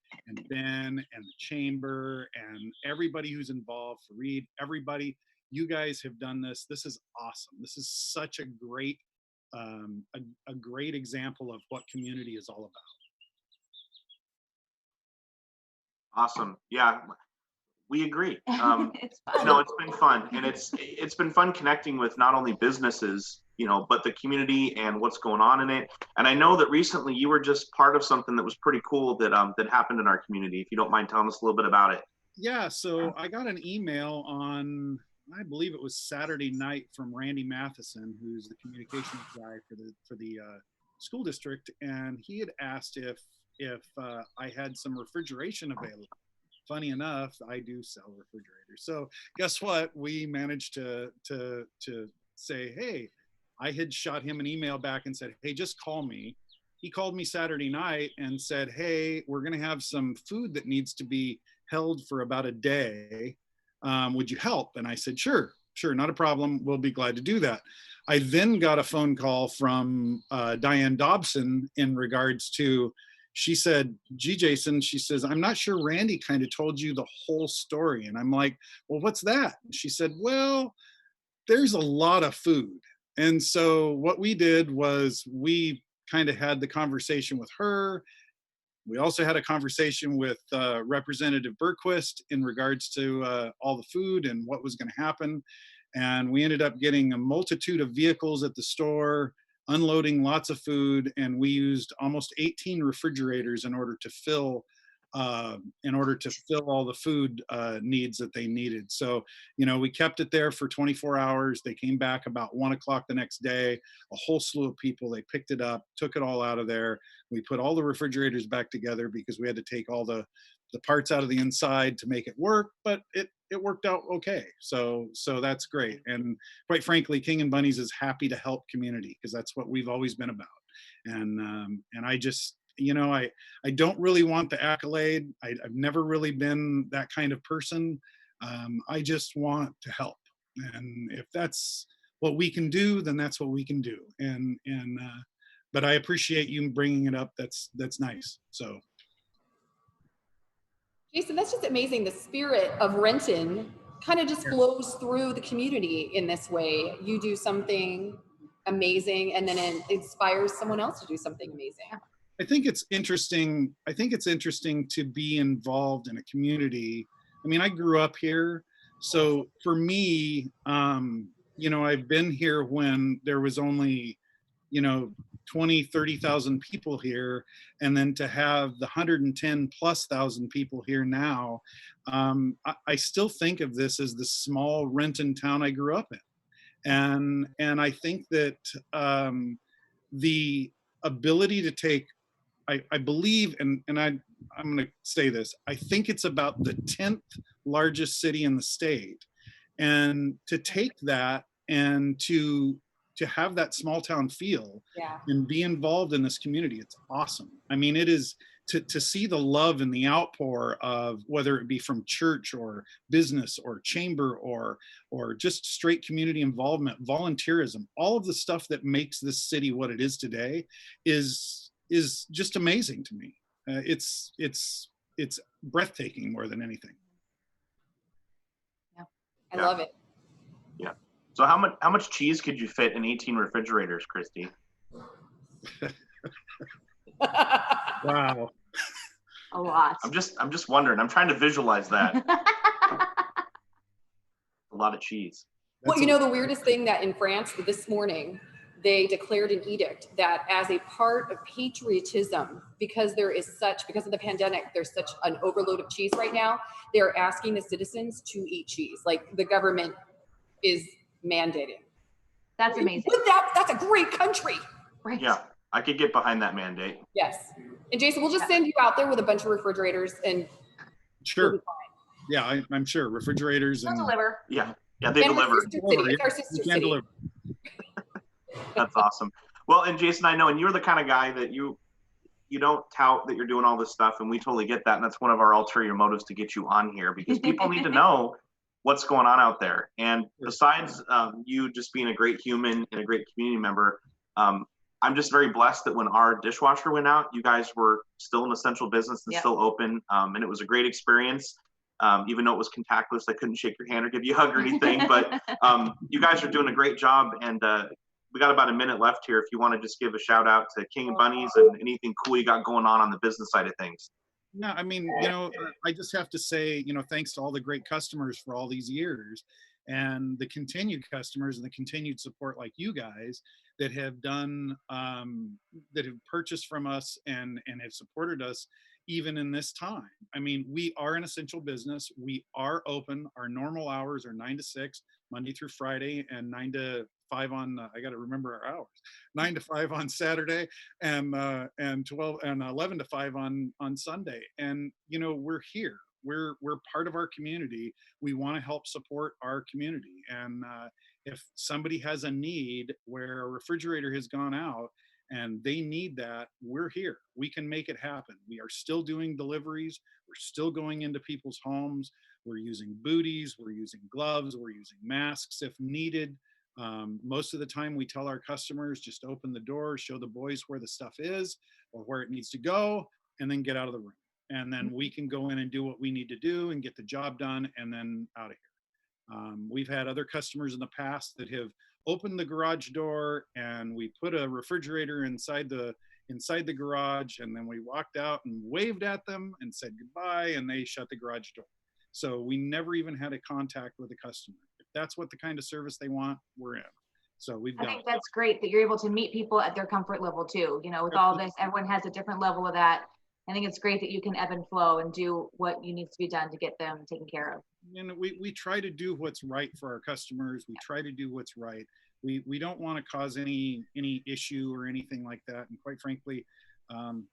Ben and the chamber and everybody who's involved, Fareed, everybody, you guys have done this. This is awesome. This is such a great example of what community is all about. Awesome. Yeah. We agree. It's fun. It's been fun, and it's been fun connecting with not only businesses, but the community and what's going on in it. And I know that recently you were just part of something that was pretty cool that happened in our community. If you don't mind telling us a little bit about it. Yeah. So I got an email on, I believe it was Saturday night, from Randy Matheson, who's the communications guy for the school district, and he had asked if I had some refrigeration available. Funny enough, I do sell refrigerators. So guess what? We managed to say, hey, I had shot him an email back and said, hey, just call me. He called me Saturday night and said, hey, we're going to have some food that needs to be held for about a day. Would you help? And I said, sure, not a problem. We'll be glad to do that. I then got a phone call from Diane Dobson in regards to, she said, gee, Jason, she says, I'm not sure Randy kind of told you the whole story. And I'm like, well, what's that? And she said, well, there's a lot of food. And so what we did was we kind of had the conversation with her. We also had a conversation with Representative Berquist in regards to all the food and what was going to happen. And we ended up getting a multitude of vehicles at the store, unloading lots of food, and we used almost 18 refrigerators in order to fill all the food needs that they needed. So, we kept it there for 24 hours. They came back about 1 o'clock the next day, a whole slew of people. They picked it up, took it all out of there. We put all the refrigerators back together because we had to take all the parts out of the inside to make it work, but it worked out okay. So that's great. And quite frankly, King and Bunnies is happy to help community because that's what we've always been about. And I just, I don't really want the accolade. I've never really been that kind of person. I just want to help. And if that's what we can do, then that's what we can do. But I appreciate you bringing it up. That's nice. So. Jason, that's just amazing. The spirit of Renton kind of just flows through the community in this way. You do something amazing and then it inspires someone else to do something amazing. I think it's interesting. I think it's interesting to be involved in a community. I mean, I grew up here. So for me, I've been here when there was only, 20, 30,000 people here. And then to have the 110,000+ people here now, I still think of this as the small Renton town I grew up in. And I think that the ability to take, I believe, and I'm going to say this. I think it's about the 10th largest city in the state. And to take that and to have that small town feel and be involved in this community, it's awesome. I mean, it is to see the love and the outpour of whether it be from church or business or chamber or just straight community involvement, volunteerism, all of the stuff that makes this city what it is today is just amazing to me. It's breathtaking more than anything. Yeah, I love it. Yeah. So how much cheese could you fit in 18 refrigerators, Kristi? Wow. A lot. I'm just wondering. I'm trying to visualize that. A lot of cheese. Well, you know, the weirdest thing that in France this morning, they declared an edict that as a part of patriotism, because of the pandemic, there's such an overload of cheese right now, they're asking the citizens to eat cheese. Like the government is mandating. That's amazing. That's a great country. Right. Yeah, I could get behind that mandate. Yes. And Jason, we'll just send you out there with a bunch of refrigerators and sure. Yeah, I'm sure refrigerators and deliver. Yeah, they deliver. It's our sister city. Deliver. That's awesome. Well, and Jason, I know, and you're the kind of guy that you don't tout that you're doing all this stuff, and we totally get that. And that's one of our ulterior motives to get you on here, because people need to know what's going on out there. And besides you just being a great human and a great community member, I'm just very blessed that when our dishwasher went out, you guys were still an essential business and still open. And it was a great experience. Even though it was contactless, I couldn't shake your hand or give you a hug or anything, but you guys are doing a great job. And we got about a minute left here if you want to just give a shout out to King and Bunnies and anything cool you got going on the business side of things. Yeah, I mean, I just have to say, thanks to all the great customers for all these years, and the continued customers and the continued support like you guys that have done, that have purchased from us and have supported us even in this time. I mean, we are an essential business. We are open. Our normal hours are 9 to 6, Monday through Friday, and 9 to 5 on, I got to remember our hours, 9 to 5 on Saturday, and 11 to 5 on Sunday. And, we're here. We're part of our community. We want to help support our community. And if somebody has a need where a refrigerator has gone out and they need that, we're here. We can make it happen. We are still doing deliveries. We're still going into people's homes. We're using booties. We're using gloves. We're using masks if needed. Most of the time we tell our customers, just open the door, show the boys where the stuff is or where it needs to go, and then get out of the room. And then we can go in and do what we need to do and get the job done and then out of here. We've had other customers in the past that have opened the garage door and we put a refrigerator inside the garage, and then we walked out and waved at them and said goodbye, and they shut the garage door. So we never even had a contact with the customer. If that's what the kind of service they want, we're in. So I think that's great that you're able to meet people at their comfort level too. With all this, everyone has a different level of that. I think it's great that you can ebb and flow and do what you needs to be done to get them taken care of. And we try to do what's right for our customers. We try to do what's right. We don't want to cause any issue or anything like that. And quite frankly,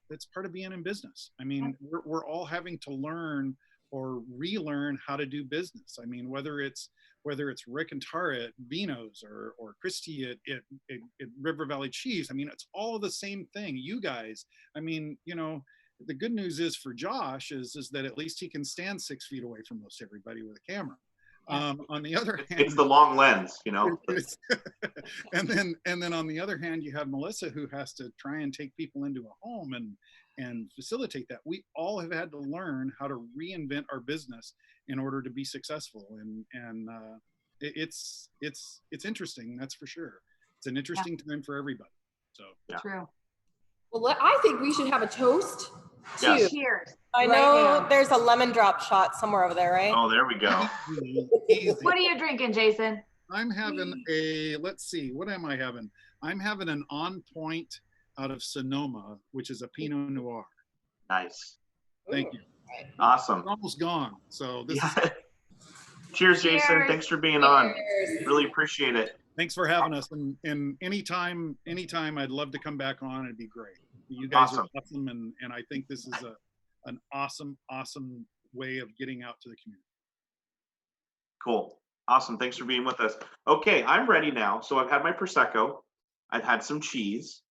that's part of being in business. I mean, we're all having to learn or relearn how to do business. I mean, whether it's Rick and Tara at Vino's or Kristi at River Valley Cheese, I mean, it's all the same thing. You guys, I mean, the good news is for Josh is that at least he can stand 6 feet away from most everybody with a camera. On the other hand, it's the long lens, and then on the other hand, you have Melissa, who has to try and take people into a home and facilitate that. We all have had to learn how to reinvent our business in order to be successful, and it's interesting, that's for sure. It's an interesting time for everybody. So True. Well, I think we should have a toast. Yes. Cheers. I know there's a lemon drop shot somewhere over there, right? Oh, there we go. Easy. What are you drinking, Jason? I'm having let's see, what am I having? I'm having an On Point out of Sonoma, which is a Pinot Noir. Nice. Thank you. Awesome. It's almost gone. So this is. Cheers, Jason. Cheers. Thanks for being on. Really appreciate it. Thanks for having us. And anytime I'd love to come back on. It'd be great. You guys are awesome, and I think this is an awesome way of getting out to the community. Cool. Awesome. Thanks for being with us. Okay, I'm ready now. So I've had my Prosecco. I've had some cheese.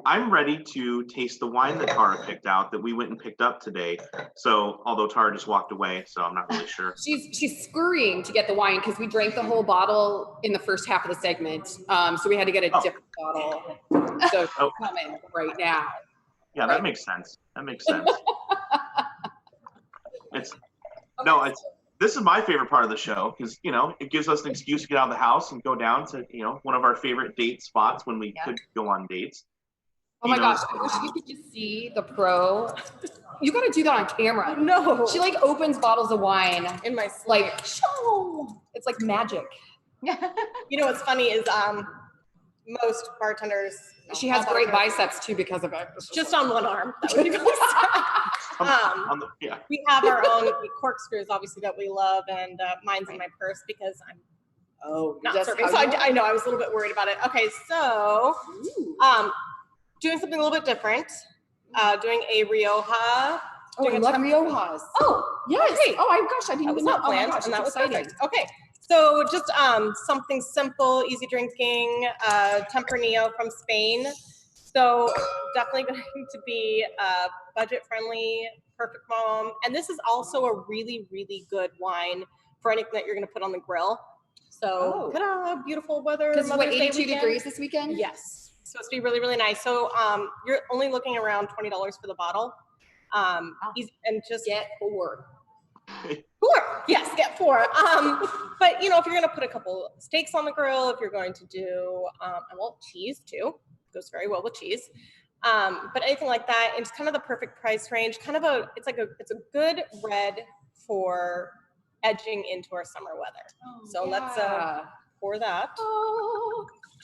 I'm ready to taste the wine that Tara picked out that we went and picked up today. So although Tara just walked away, so I'm not really sure. She's scurrying to get the wine because we drank the whole bottle in the first half of the segment. So we had to get a different bottle. So it's coming right now. Yeah, that makes sense. That makes sense. This is my favorite part of the show because, you know, it gives us an excuse to get out of the house and go down to, you know, one of our favorite date spots when we could go on dates. Oh my gosh, I wish you could just see the pro. You got to do that on camera. No. She like opens bottles of wine in my sleep. Like, show. It's like magic. You know what's funny is most bartenders. She has great biceps too because of it. Just on one arm. That would be We have our own corkscrews, obviously, that we love, and mine's in my purse because I'm not serving. So I know I was a little bit worried about it. Okay, so doing something a little bit different. Doing a Rioja. Oh, I love Riojas. Oh, yes. Okay. Oh, gosh, I didn't even know. Planned, and that was perfect. Okay. So just something simple, easy drinking, Tempranillo from Spain. So definitely going to be budget friendly, perfect mom. And this is also a really, really good wine for anything that you're going to put on the grill. So beautiful weather. Because what, 82 degrees this weekend? Yes. It's supposed to be really, really nice. So you're only looking around $20 for the bottle. And just get 4. Yes, get 4. But you know, if you're going to put a couple steaks on the grill, if you're going to do, cheese too, goes very well with cheese. But anything like that, it's kind of the perfect price range. It's a good red for edging into our summer weather. Let's pour that.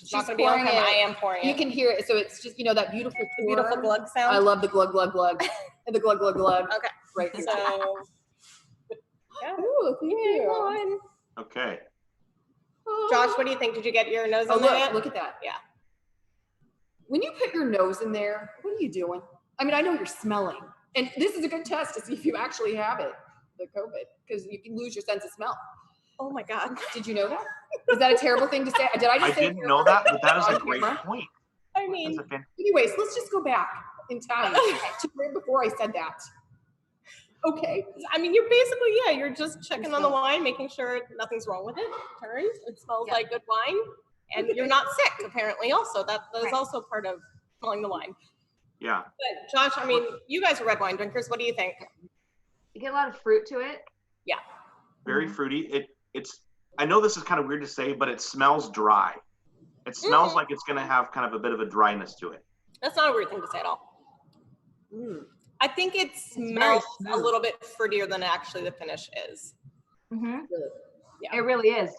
It's not going to be on camera. I am pouring it. You can hear it. So it's just, you know, that beautiful glug sound. I love the glug, glug, glug. And the glug, glug, glug. Okay. Right here. So, yeah. Ooh, thank you. Okay. Josh, what do you think? Did you get your nose in there? Look at that. Yeah. When you put your nose in there, what are you doing? I mean, I know you're smelling. And this is a good test to see if you actually have it, the COVID, because you can lose your sense of smell. Oh my God. Did you know that? Is that a terrible thing to say? I didn't know that, but that is a great point. I mean, anyways, let's just go back in time to right before I said that. Okay. I mean, you're basically, you're just checking on the wine, making sure nothing's wrong with it. It smells like good wine. And you're not sick, apparently, also. That is also part of smelling the wine. Yeah. But Josh, I mean, you guys are red wine drinkers. What do you think? You get a lot of fruit to it. Yeah. Very fruity. I know this is kind of weird to say, but it smells dry. It smells like it's going to have kind of a bit of a dryness to it. That's not a weird thing to say at all. I think it smells a little bit fruitier than actually the finish is. Mm-hmm. Yeah. It really is.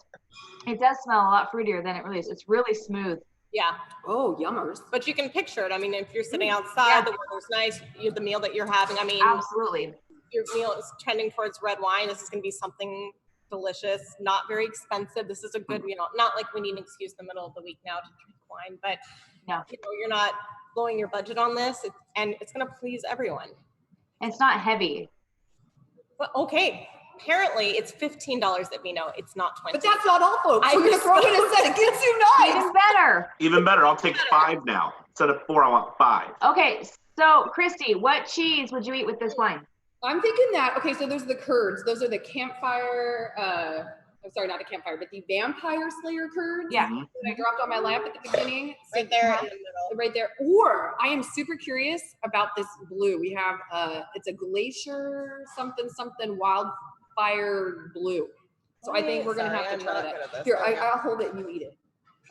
It does smell a lot fruitier than it really is. It's really smooth. Yeah. Oh, yummers. But you can picture it. I mean, if you're sitting outside, the weather's nice, the meal that you're having, I mean. Absolutely. Your meal is trending towards red wine. This is going to be something delicious, not very expensive. This is a good meal. Not like we need an excuse in the middle of the week now to drink wine, but you're not blowing your budget on this, and it's going to please everyone. It's not heavy. But okay, apparently it's $15 at Vino. It's not $20. But that's not all, folks. I'm going to throw in a set. It gets you nice. Even better. Even better. I'll take 5 now. Instead of 4, I want 5. Okay, so Kristi, what cheese would you eat with this wine? I'm thinking that, okay, so those are the curds. Those are the campfire, I'm sorry, not the campfire, but the vampire slayer curds. Yeah. That I dropped on my lap at the beginning. Right there in the middle. Right there. Or I am super curious about this blue. We have, it's a glacier something wildfire blue. So I think we're going to have to try that. Here, I'll hold it and you eat it.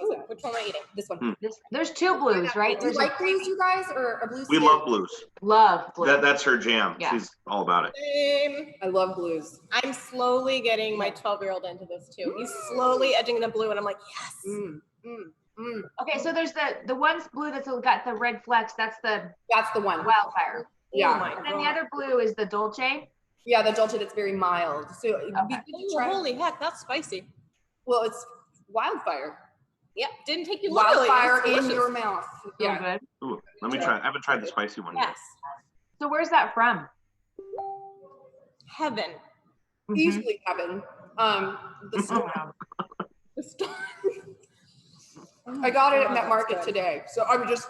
Ooh, which one am I eating? This one. There's 2 blues, right? Do you like blues, you guys, or a blue? We love blues. Love blues. That's her jam. Yeah. She's all about it. Same. I love blues. I'm slowly getting my 12-year-old into this too. He's slowly edging the blue, and I'm like, yes. Okay, so there's the one blue that's got the red flecks. That's the one. Wildfire. Yeah. And then the other blue is the Dolce. Yeah, the Dolce that's very mild. So it'd be good to try. Holy heck, that's spicy. Well, it's wildfire. Yep, didn't take you literally. Wildfire in your mouth. Yeah. Good. Ooh, let me try. I haven't tried the spicy one yet. Yes. So where's that from? heaven. Easily heaven. The store. The store. I got it in that market today. So I'm just,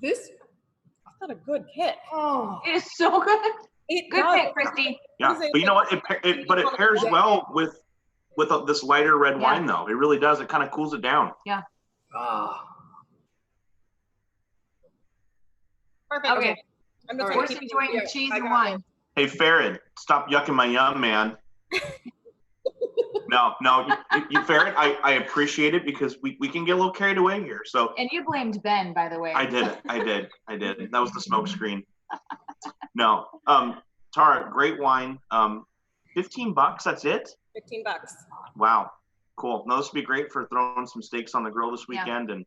this. I've got a good kick. Oh, It is so good. Good pick, Kristi. Yeah, but you know what? It pairs well with this lighter red wine, though. It really does. It kind of cools it down. Yeah. Perfect. Okay. I'm just We're enjoying the cheese and wine. Hey, Farrod, stop yucking my yum, man. No, you Farrod, I appreciate it because we can get a little carried away here. So. And you blamed Ben, by the way. I did. That was the smoke screen. No, Tara, great wine. $15, that's it? $15. Wow, cool. No, this would be great for throwing some steaks on the grill this weekend. And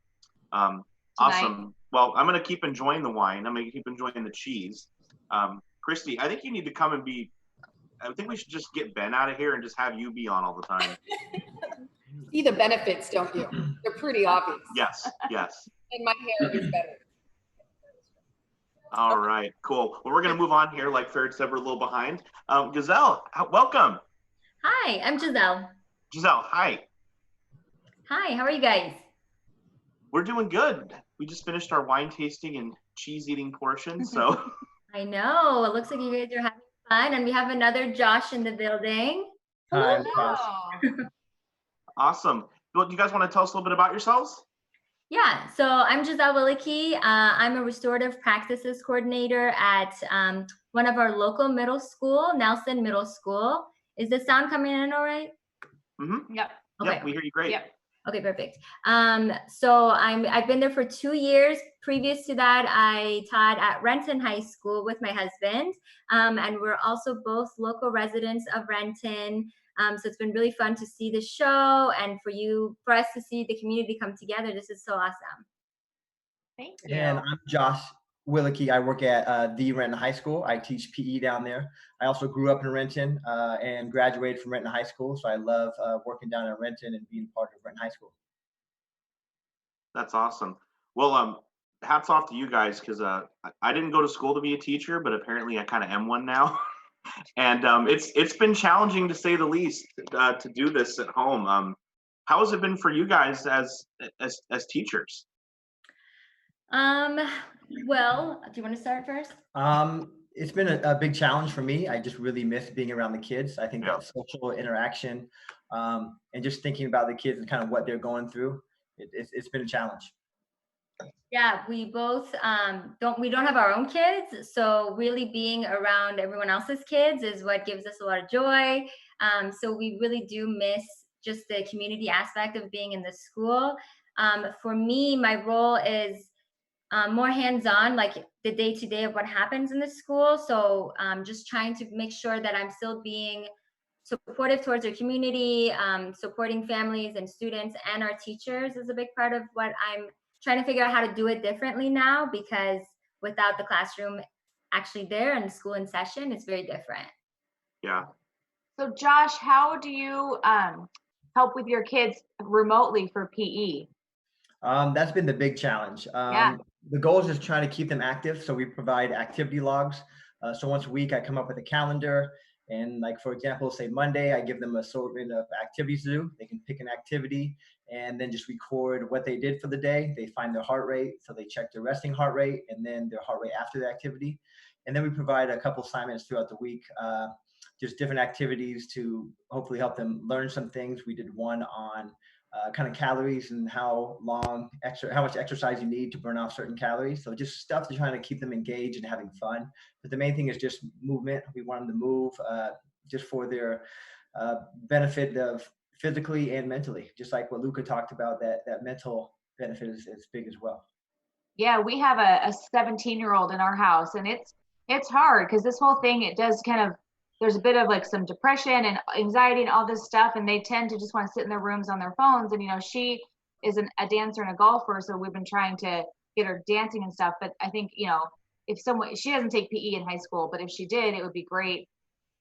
awesome. Well, I'm gonna keep enjoying the wine. I'm gonna keep enjoying the cheese. Kristi, I think you need to come and be. I think we should just get Ben out of here and just have you be on all the time. See the benefits, don't you? They're pretty obvious. Yes. And my hair is better. All right, cool. Well, we're going to move on here. Like Farrod said, we're a little behind. Giselle, welcome. Hi, I'm Giselle. Giselle, hi. Hi, how are you guys? We're doing good. We just finished our wine tasting and cheese eating portion, so. I know. It looks like you guys are having fun, and we have another Josh in the building. Hi, Josh. Awesome. Well, do you guys want to tell us a little bit about yourselves? Yeah, so I'm Giselle Willicke. I'm a restorative practices coordinator at one of our local middle school, Nelson Middle School. Is the sound coming in all right? Mm-hmm. Yep. Okay. Yep, we hear you great. Yep. Okay, perfect. So I've been there for 2 years. Previous to that, I taught at Renton High School with my husband, and we're also both local residents of Renton. So it's been really fun to see the show and for us to see the community come together. This is so awesome. Thank you. And I'm Josh Willicke. I work at the Renton High School. I teach PE down there. I also grew up in Renton and graduated from Renton High School. So I love working down at Renton and being part of Renton High School. That's awesome. Well, hats off to you guys because I didn't go to school to be a teacher, but apparently I kind of am one now. And it's been challenging to say the least to do this at home. How has it been for you guys as teachers? Well, do you want to start first? It's been a big challenge for me. I just really miss being around the kids. I think that social interaction and just thinking about the kids and kind of what they're going through, it's been a challenge. Yeah, we both don't have our own kids, so really being around everyone else's kids is what gives us a lot of joy. So we really do miss just the community aspect of being in the school. For me, my role is more hands-on, like the day-to-day of what happens in the school. So just trying to make sure that I'm still being supportive towards our community, supporting families and students and our teachers is a big part of what I'm trying to figure out how to do it differently now, because without the classroom actually there and the school in session, it's very different. Yeah. So Josh, how do you help with your kids remotely for PE? That's been the big challenge. The goal is just trying to keep them active. So we provide activity logs. So once a week I come up with a calendar, and like, for example, say Monday, I give them a assortment of activities to do. They can pick an activity and then just record what they did for the day. They find their heart rate. So they check their resting heart rate and then their heart rate after the activity. And then we provide a couple assignments throughout the week, just different activities to hopefully help them learn some things. We did one on kind of calories and how much exercise you need to burn off certain calories. So just stuff to trying to keep them engaged and having fun. But the main thing is just movement. We want them to move just for their benefit of physically and mentally, just like what Luca talked about, that mental benefit is big as well. Yeah, we have a 17-year-old in our house, and it's hard because this whole thing, it does kind of, there's a bit of like some depression and anxiety and all this stuff, and they tend to just want to sit in their rooms on their phones. And she is a dancer and a golfer, so we've been trying to get her dancing and stuff. But I think if she doesn't take PE in high school, but if she did, it would be great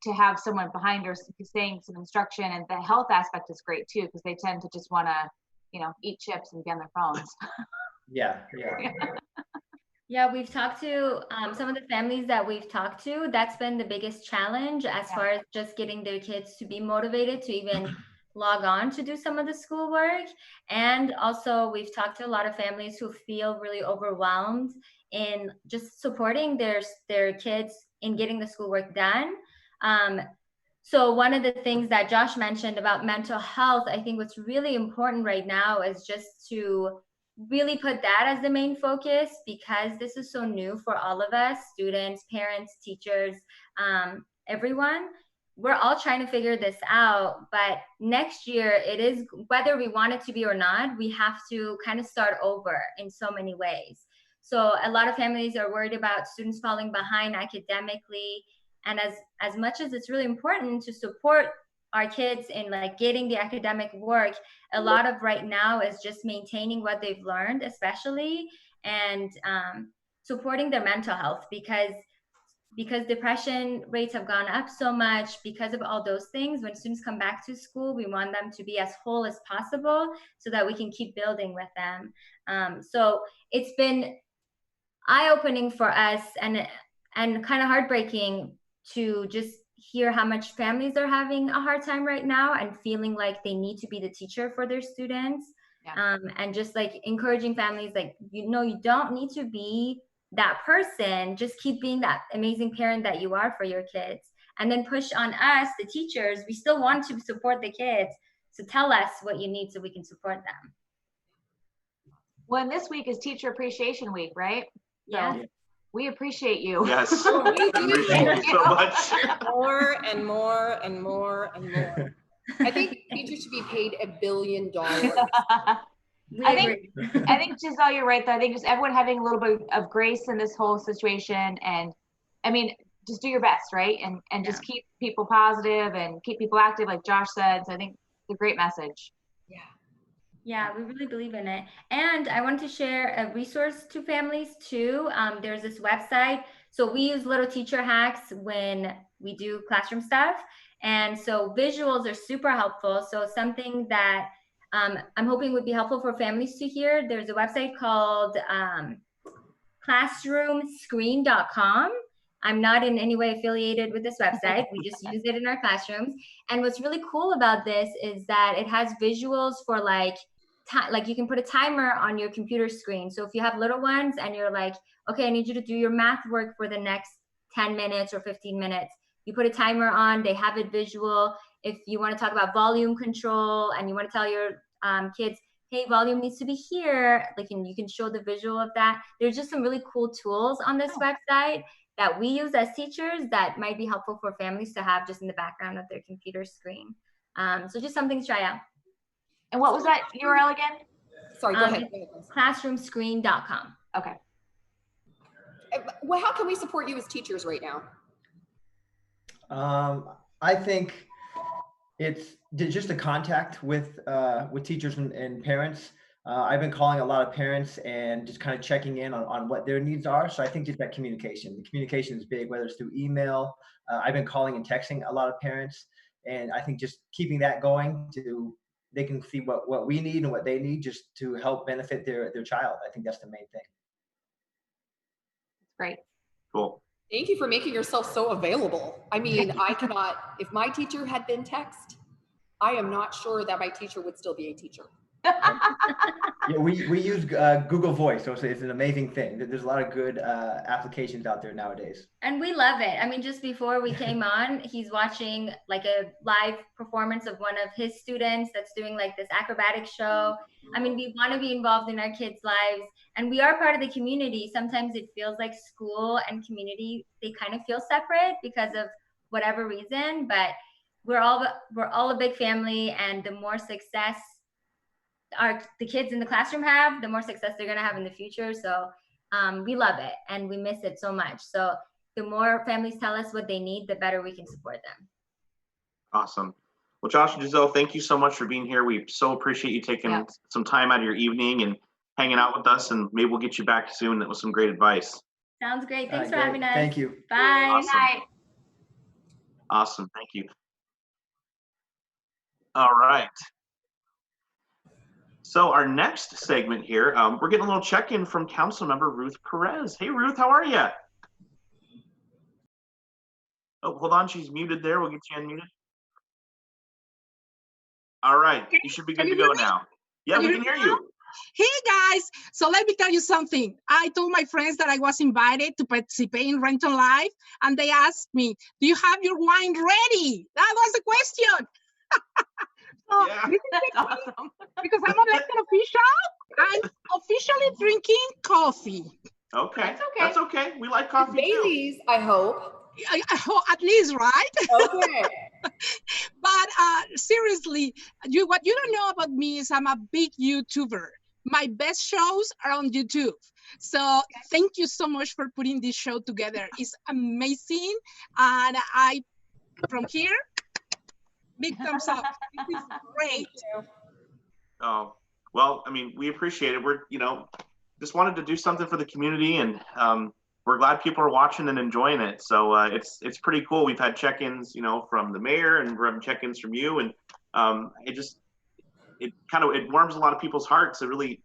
to have someone behind her saying some instruction. And the health aspect is great too, because they tend to just want to eat chips and be on their phones. Yeah. Yeah, we've talked to some of the families that we've talked to. That's been the biggest challenge as far as just getting their kids to be motivated to even log on to do some of the schoolwork. And also, we've talked to a lot of families who feel really overwhelmed in just supporting their kids in getting the schoolwork done. So one of the things that Josh mentioned about mental health, I think what's really important right now is just to really put that as the main focus, because this is so new for all of us, students, parents, teachers, everyone. We're all trying to figure this out, but next year it is, whether we want it to be or not, we have to kind of start over in so many ways. So a lot of families are worried about students falling behind academically. And as much as it's really important to support our kids in like getting the academic work, a lot of right now is just maintaining what they've learned, especially, and supporting their mental health, because depression rates have gone up so much because of all those things. When students come back to school, we want them to be as whole as possible so that we can keep building with them. So it's been eye-opening for us, and kind of heartbreaking to just hear how much families are having a hard time right now and feeling like they need to be the teacher for their students. And just like encouraging families, like, you don't need to be that person, just keep being that amazing parent that you are for your kids, and then push on us, the teachers. We still want to support the kids, so tell us what you need so we can support them. Well, and this week is Teacher Appreciation Week, right? Yeah. So we appreciate you. Yes. We appreciate you so much. More and more and more and more. I think teachers should be paid $1 billion. I think Giselle, you're right though. I think just everyone having a little bit of grace in this whole situation, and I mean, just do your best, right? And just keep people positive and keep people active, like Josh said. So I think it's a great message. Yeah, we really believe in it. And I want to share a resource to families too. There's this website. So we use Little Teacher Hacks when we do classroom stuff. And so visuals are super helpful. So something that I'm hoping would be helpful for families to hear, there's a website called classroomscreen.com. I'm not in any way affiliated with this website. We just use it in our classrooms. And what's really cool about this is that it has visuals for like you can put a timer on your computer screen. So if you have little ones and you're like, okay, I need you to do your math work for the next 10 minutes or 15 minutes, you put a timer on, they have it visual. If you want to talk about volume control and you want to tell your kids, hey, volume needs to be here, like, and you can show the visual of that. There's just some really cool tools on this website that we use as teachers that might be helpful for families to have just in the background of their computer screen. So just something to try out. And what was that URL again? Sorry, go ahead. Classroomscreen.com. Okay. Well, how can we support you as teachers right now? I think it's just a contact with teachers and parents. I've been calling a lot of parents and just kind of checking in on what their needs are. So I think just that communication. The communication is big, whether it's through email. I've been calling and texting a lot of parents, and I think just keeping that going they can see what we need and what they need just to help benefit their child. I think that's the main thing. Great. Cool. Thank you for making yourself so available. I mean, I cannot, if my teacher had been text, I am not sure that my teacher would still be a teacher. Yeah, we use Google Voice, so it's an amazing thing. There's a lot of good applications out there nowadays. And we love it. I mean, just before we came on, he's watching like a live performance of one of his students that's doing like this acrobatic show. I mean, we want to be involved in our kids' lives, and we are part of the community. Sometimes it feels like school and community, they kind of feel separate because of whatever reason, but we're all a big family, and the more success the kids in the classroom have, the more success they're going to have in the future. So we love it and we miss it so much. So the more families tell us what they need, the better we can support them. Awesome. Well, Josh and Giselle, thank you so much for being here. We so appreciate you taking some time out of your evening and hanging out with us, and maybe we'll get you back soon with some great advice. Sounds great. Thanks for having us. Thank you. Bye. Awesome. Bye. Awesome. Thank you. All right. So our next segment here, we're getting a little check-in from Council Member Ruth Pérez. Hey, Ruth, how are you? Oh, hold on, she's muted there. We'll get you unmuted. All right, you should be good to go now. Yeah, we can hear you. Hey guys, so let me tell you something. I told my friends that I was invited to participate in Renton Live, and they asked me, do you have your wine ready? That was the question. So Yeah. That's awesome. because I'm an elected official, I'm officially drinking coffee. Okay, That's okay. that's okay. We like coffee too. Baileys, I hope. At least, right? Okay. But seriously, what you don't know about me is I'm a big YouTuber. My best shows are on YouTube. So thank you so much for putting this show together. It's amazing. And from here, big thumbs up. This is great. Oh, well, I mean, we appreciate it. We're, just wanted to do something for the community, and we're glad people are watching and enjoying it. So it's pretty cool. We've had check-ins, from the mayor and from check-ins from you, and it warms a lot of people's hearts to really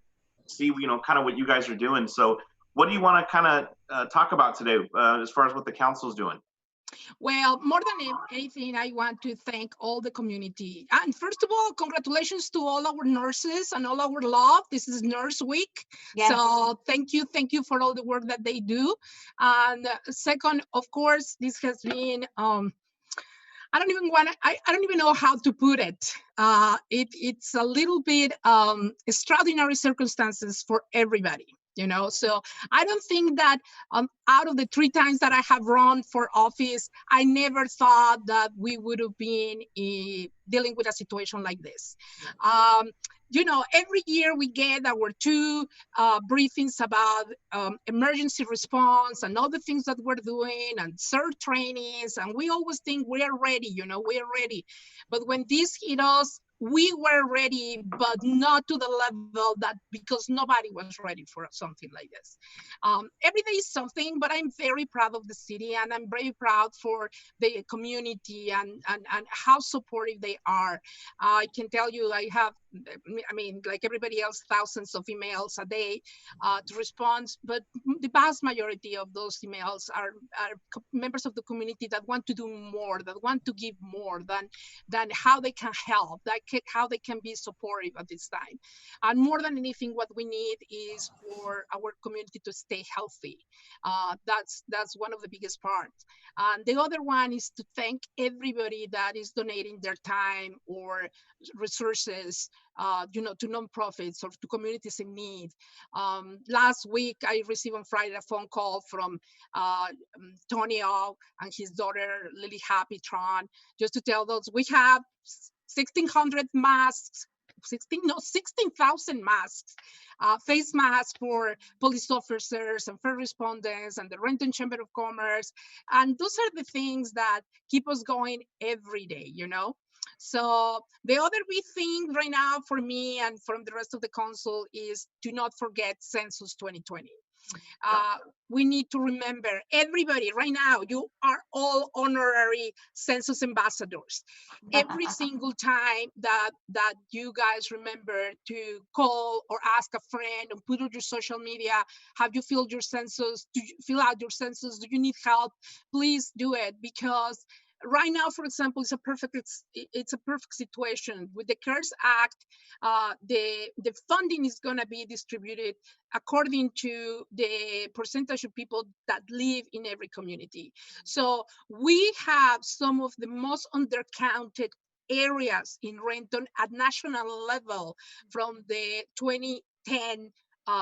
see, kind of what you guys are doing. So what do you want to kind of talk about today as far as what the council's doing? Well, more than anything, I want to thank all the community. And first of all, congratulations to all our nurses and all our love. This is Nurse Week. Yes. So thank you for all the work that they do. And second, of course, this has been, I don't even know how to put it. It's a little bit extraordinary circumstances for everybody. So I don't think that out of the 3 times that I have run for office, I never thought that we would have been dealing with a situation like this. Every year we get our 2 briefings about emergency response and all the things that we're doing and CERT trainings, and we always think we are ready, we are ready. But when this hit us, we were ready, but not to the level that, because nobody was ready for something like this. Every day is something, but I'm very proud of the city, and I'm very proud for the community and how supportive they are. I can tell you, I have, like everybody else, thousands of emails a day to respond, but the vast majority of those emails are members of the community that want to do more, that want to give more than how they can help, how they can be supportive at this time. And more than anything, what we need is for our community to stay healthy. That's one of the biggest parts. And the other one is to thank everybody that is donating their time or resources to nonprofits or to communities in need. Last week, I received on Friday a phone call from Tony O and his daughter, Lily Happy Tron, just to tell those we have 1,600 masks, 16,000 masks, face masks for police officers and first responders and the Renton Chamber of Commerce. And those are the things that keep us going every day, So the other big thing right now for me and from the rest of the council is do not forget Census 2020. We need to remember, everybody right now, you are all honorary census ambassadors. Every single time that you guys remember to call or ask a friend or put on your social media, have you filled your census? Do you fill out your census? Do you need help? Please do it, because right now, for example, it's a perfect situation. With the CARES Act, the funding is going to be distributed according to the percentage of people that live in every community. So we have some of the most undercounted areas in Renton at national level from the 2010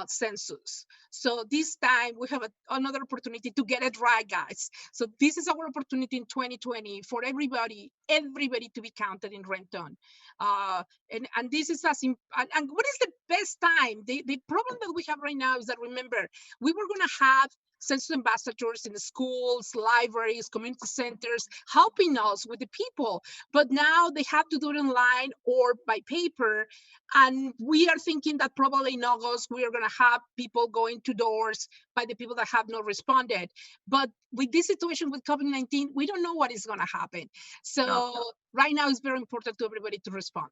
census. So this time we have another opportunity to get it right, guys. So this is our opportunity in 2020 for everybody to be counted in Renton. And this is and what is the best time? The problem that we have right now is that, remember, we were going to have census ambassadors in the schools, libraries, community centers, helping us with the people. But now they have to do it online or by paper. And we are thinking that probably in August, we are going to have people going to doors by the people that have not responded. But with this situation with COVID-19, we don't know what is going to happen. So right now, it's very important to everybody to respond.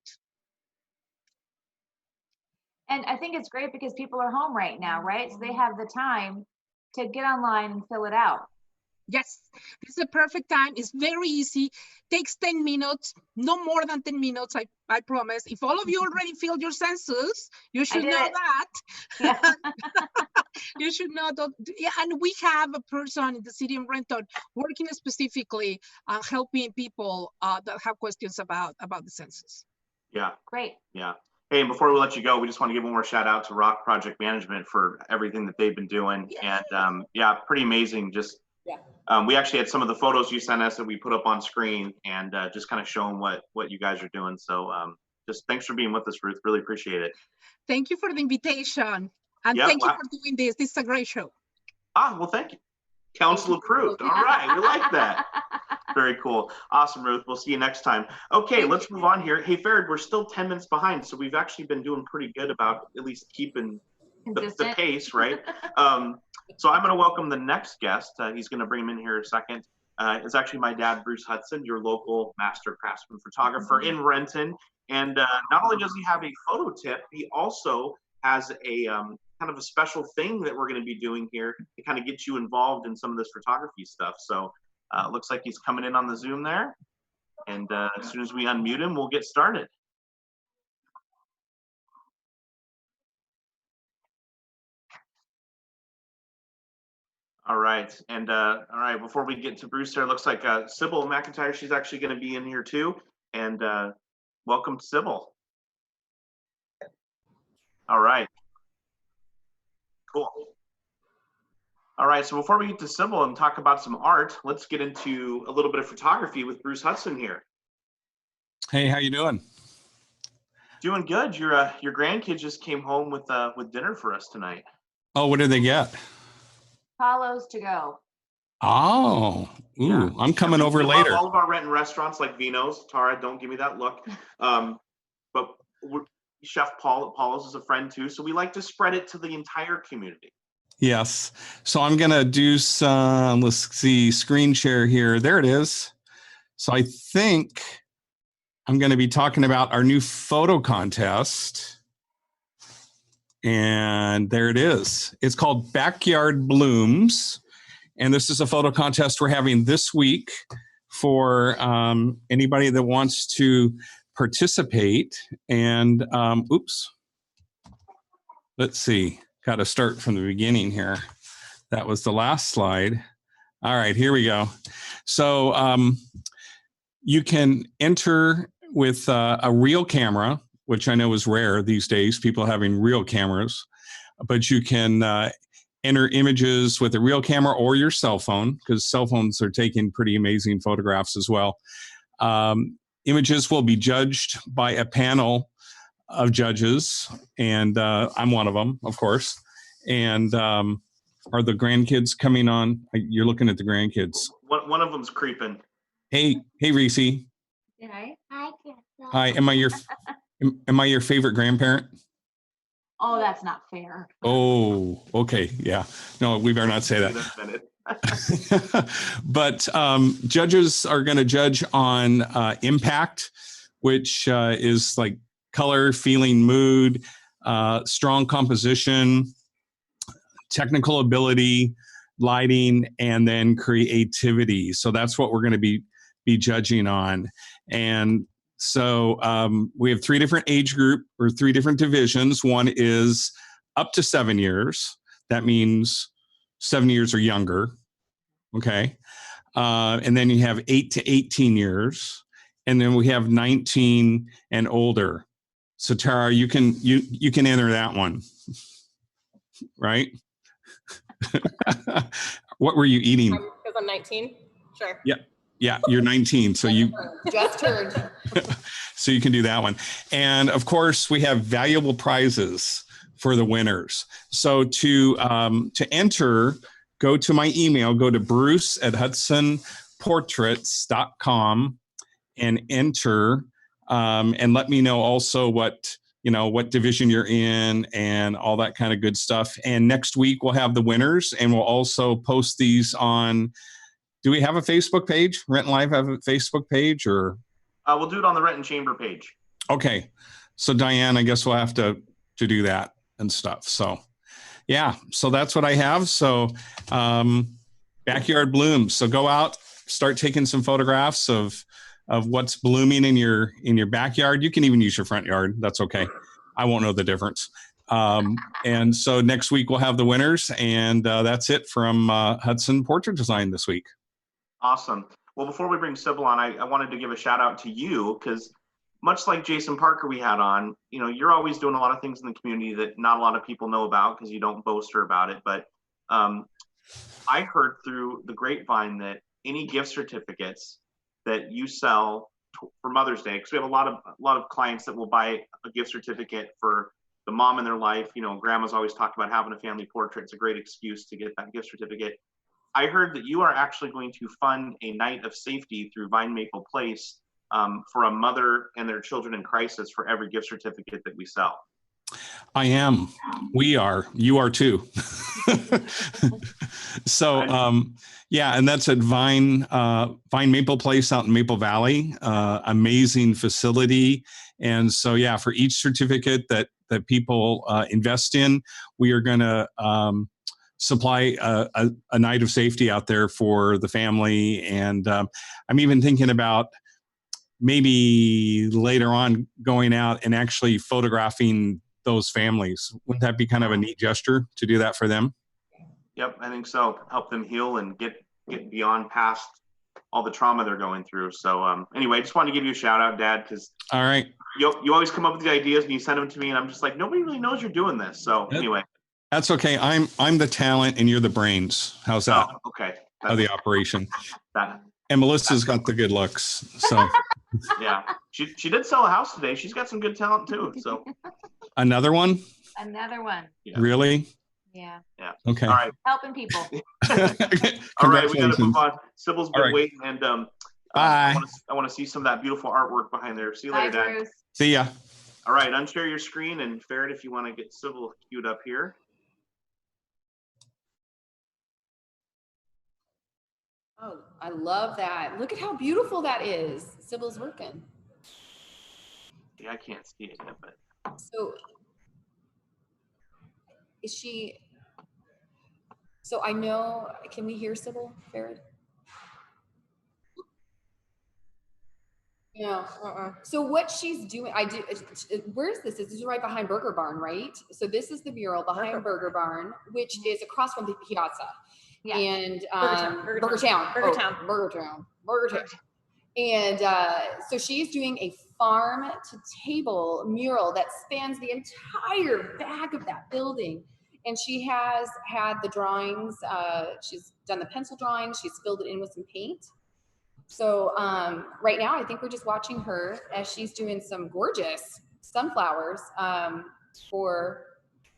And I think it's great because people are home right now, right? So they have the time to get online and fill it out. Yes, this is a perfect time. It's very easy. Takes 10 minutes, no more than 10 minutes, I promise. If all of you already filled your census, you should know that. Yeah. You should know that. Yeah, and we have a person in the city of Renton working specifically on helping people that have questions about the census. Yeah. Great. Yeah. Hey, and before we let you go, we just want to give one more shout out to Rourke Project Management for everything that they've been doing. Yes. And yeah, pretty amazing. Just we actually had some of the photos you sent us that we put up on screen and just kind of showing what you guys are doing. So just thanks for being with us, Ruth. Really appreciate it. Thank you for the invitation. And thank you for doing this. This is a great show. Well, thank you. Council approved. All right. We like that. Very cool. Awesome, Ruth. We'll see you next time. Okay, let's move on here. Hey, Farid, we're still 10 minutes behind, so we've actually been doing pretty good about at least keeping the pace, right? So I'm going to welcome the next guest. He's going to bring him in here in a second. It's actually my dad, Bruce Hudson, your local master craftsman photographer in Renton. And not only does he have a photo tip, he also has a kind of a special thing that we're going to be doing here to kind of get you involved in some of this photography stuff. So looks like he's coming in on the Zoom there. And as soon as we unmute him, we'll get started. All right. And all right, before we get to Bruce there, looks like Sybil McIntyre, she's actually going to be in here too. And welcome, Sybil. All right. Cool. All right, so before we get to Sybil and talk about some art, let's get into a little bit of photography with Bruce Hudson here. Hey, how you doing? Doing good. Your grandkids just came home with dinner for us tonight. Oh, what did they get? Paulo's to go. Oh, ooh, yeah. I'm coming over later. All of our Renton restaurants like Vino's. Tara, don't give me that look. But Chef Paulo's is a friend too, so we like to spread it to the entire community. Yes. So I'm going to do some, let's see, screen share here. There it is. So I think I'm going to be talking about our new photo contest. And there it is. It's called Backyard Blooms. And this is a photo contest we're having this week for anybody that wants to participate. And oops, let's see. Got to start from the beginning here. That was the last slide. All right, here we go. So you can enter with a real camera, which I know is rare these days, people having real cameras, but you can enter images with a real camera or your cell phone, because cell phones are taking pretty amazing photographs as well. Images will be judged by a panel of judges, and I'm one of them, of course. And are the grandkids coming on? You're looking at the grandkids. One of them's creeping. Hey, Reese. Hi. Hi. Am I your favorite grandparent? Oh, that's not fair. Oh, okay. Yeah. No, we better not say that. But judges are going to judge on impact, which is like color, feeling, mood, strong composition, technical ability, lighting, and then creativity. So that's what we're going to be judging on. And so we have 3 different age group or 3 different divisions. One is up to 7 years. That means 7 years or younger. Okay. And then you have 8 to 18 years. And then we have 19 and older. So Tara, you can enter that one, right? What were you eating? Because I'm 19. Sure. Yeah, you're 19, so you just turned. So you can do that one. And of course, we have valuable prizes for the winners. So to enter, go to my email, go to bruce@hudsonportraits.com and enter. And let me know also what division you're in and all that kind of good stuff. And next week we'll have the winners, and we'll also post these on. Do we have a Facebook page? Renton Live have a Facebook page, or? We'll do it on the Renton Chamber page. Okay. So Diane, I guess we'll have to to do that and stuff. So yeah, so that's what I have. So backyard blooms. So go out, start taking some photographs of what's blooming in your backyard. You can even use your front yard. That's okay. I won't know the difference. And so next week we'll have the winners, and that's it from Hudson Portrait Design this week. Awesome. Well, before we bring Sybil on, I wanted to give a shout out to you, because much like Jason Parker we had on, you know, you're always doing a lot of things in the community that not a lot of people know about because you don't boast about it. But I heard through the grapevine that any gift certificates that you sell for Mother's Day, because we have a lot of clients that will buy a gift certificate for the mom in their life. You know, grandma's always talked about having a family portrait. It's a great excuse to get that gift certificate. I heard that you are actually going to fund a night of safety through Vine Maple Place for a mother and their children in crisis for every gift certificate that we sell. I am. We are. You are too. So, yeah, and that's at Vine Maple Place out in Maple Valley. Amazing facility. And so, yeah, for each certificate that people invest in, we are going to supply a night of safety out there for the family. And I'm even thinking about maybe later on going out and actually photographing those families. Wouldn't that be kind of a neat gesture to do that for them? Yep, I think so. Help them heal and get beyond past all the trauma they're going through. So anyway, I just wanted to give you a shout out, Dad, because all right, you always come up with the ideas and you send them to me, and I'm just like, nobody really knows you're doing this. So anyway, that's okay. I'm the talent and you're the brains. How's that? Oh, okay. Of the operation. That. And Melissa's got the good looks. So yeah, she did sell a house today. She's got some good talent too. So another one. Yeah. Really? Yeah. Yeah. Okay. All right. Helping people. All right, we got to move on. Sybil's been waiting, and bye. I want to see some of that beautiful artwork behind there. See you later, Dad. Bruce. See ya. All right, unshare your screen, and Ferret, if you want to get Sybil queued up here. Oh, I love that. Look at how beautiful that is. Sybil's working. Yeah, I can't see it yet, but. So is she, so I know, can we hear Sybil, Farrad? No. So what she's doing, where's this? This is right behind Burger Barn, right? So this is the mural behind Burger Barn, which is across from the piazza. Yeah. And Burger Town. And so she's doing a farm to table mural that spans the entire back of that building. And she has had the drawings, she's done the pencil drawings, she's filled it in with some paint. So right now, I think we're just watching her as she's doing some gorgeous sunflowers and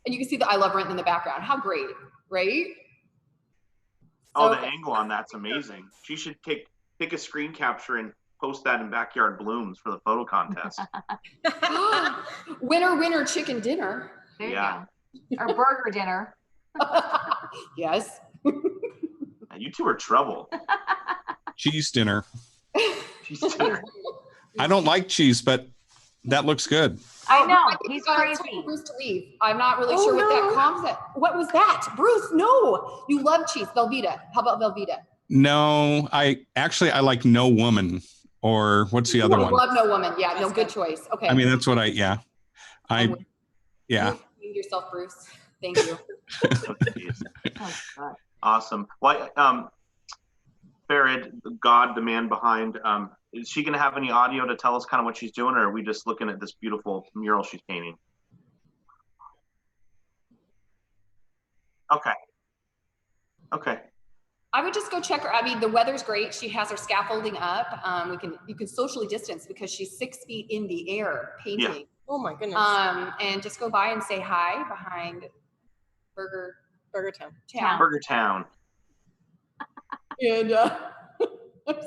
you can see the I Love Renton in the background. How great, right? Oh, the angle on that's amazing. She should take a screen capture and post that in Backyard Blooms for the photo contest. Winner, chicken dinner. There you go. Or burger dinner. Yes. You two are trouble. Cheese dinner. Cheese dinner. I don't like cheese, but that looks good. I know. He's crazy. Bruce to leave. I'm not really sure what that concept. What was that? Bruce, no. You love cheese. Velveeta. How about Velveeta? No, I like No Woman, or what's the other one? Love No Woman. Yeah, no, good choice. Okay. I mean, that's what yeah. You yourself, Bruce. Thank you. Awesome. Well, Farrad, God, the man behind, is she going to have any audio to tell us kind of what she's doing, or are we just looking at this beautiful mural she's painting? Okay. I would just go check her. I mean, the weather's great. She has her scaffolding up. You can socially distance because she's 6 feet in the air painting. Yeah. Oh my goodness. And just go by and say hi behind Burger Town. Burger Town. And well,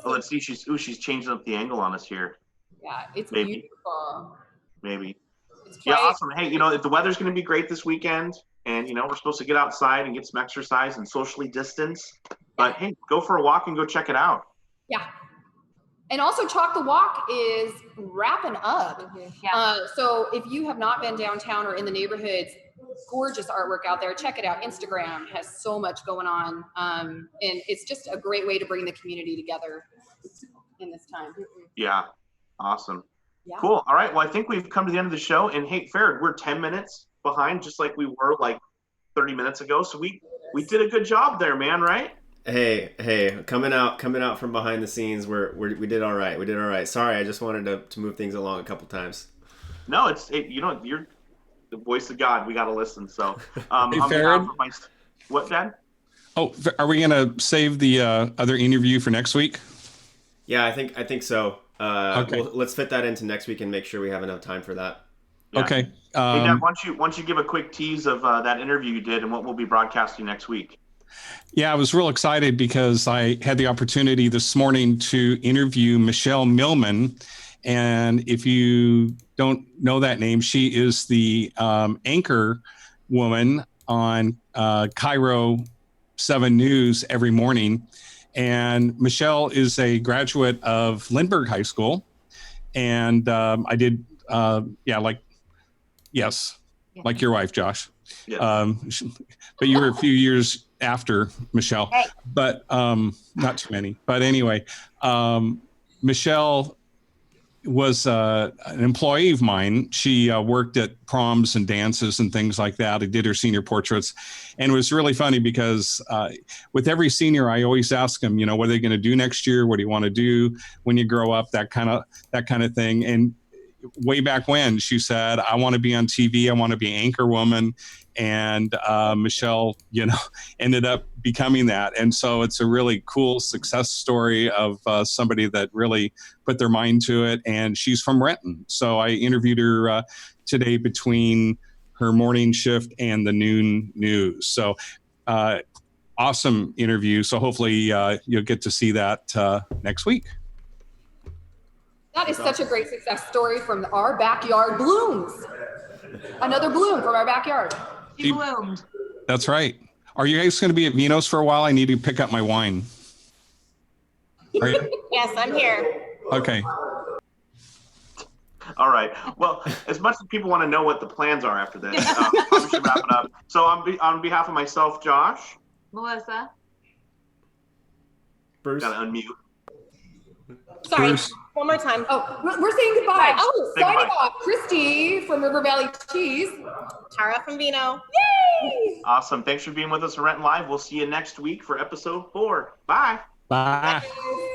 let's see. She's changing up the angle on us here. Yeah, it's Maybe. beautiful. Maybe. It's Yeah, awesome. Hey, if the weather's going to be great this weekend, and we're supposed to get outside and get some exercise and socially distance, but hey, go for a walk and go check it out. Yeah. And also Chalk the Walk is wrapping up. So if you have not been downtown or in the neighborhoods, gorgeous artwork out there. Check it out. Instagram has so much going on. And it's just a great way to bring the community together in this time. Yeah, awesome. Yeah. Cool. All right. Well, I think we've come to the end of the show. And hey, Farrah, we're 10 minutes behind, just like we were like 30 minutes ago. So we did a good job there, man, right? Hey, coming out from behind the scenes, we did all right. We did all right. Sorry, I just wanted to move things along a couple times. No, you're the voice of God. We got to listen. So, Hey, on behalf Farrah? of what, Dad? Oh, are we going to save the other interview for next week? Yeah, I think so. Okay. Let's fit that into next week and make sure we have enough time for that. Yeah. Okay. Hey, Dad, why don't you give a quick tease of that interview you did and what we'll be broadcasting next week? Yeah, I was real excited because I had the opportunity this morning to interview Michelle Millman. And if you don't know that name, she is the anchor woman on Cairo 7 News every morning. And Michelle is a graduate of Lindbergh High School. And I did, like your wife, Josh. Yes. But you were a few years after Michelle, but not too many. But anyway, Michelle was an employee of mine. She worked at proms and dances and things like that. I did her senior portraits, and it was really funny because with every senior, I always ask them, what are they going to do next year? What do you want to do when you grow up? That kind of thing. And way back when, she said, I want to be on TV. I want to be an anchor woman. And Michelle, ended up becoming that. And so it's a really cool success story of somebody that really put their mind to it. And she's from Renton. So I interviewed her today between her morning shift and the noon news. So awesome interview. So hopefully you'll get to see that next week. That is such a great success story from our backyard blooms. Another bloom from our backyard. She bloomed. That's right. Are you guys going to be at Vino's for a while? I need to pick up my wine. Right? Yes, I'm here. Okay. All right. Well, as much as people want to know what the plans are after this, we should wrap it up. So on behalf of myself, Josh. Melissa. Bruce. Gotta unmute. Sorry, Bruce. one more time. Oh, we're saying goodbye. Oh, Say signing goodbye. off. Kristi from River Valley Cheese. Tara from Vino. Yay! Awesome. Thanks for being with us at Renton Live. We'll see you next week for episode 4. Bye. Bye. Bye.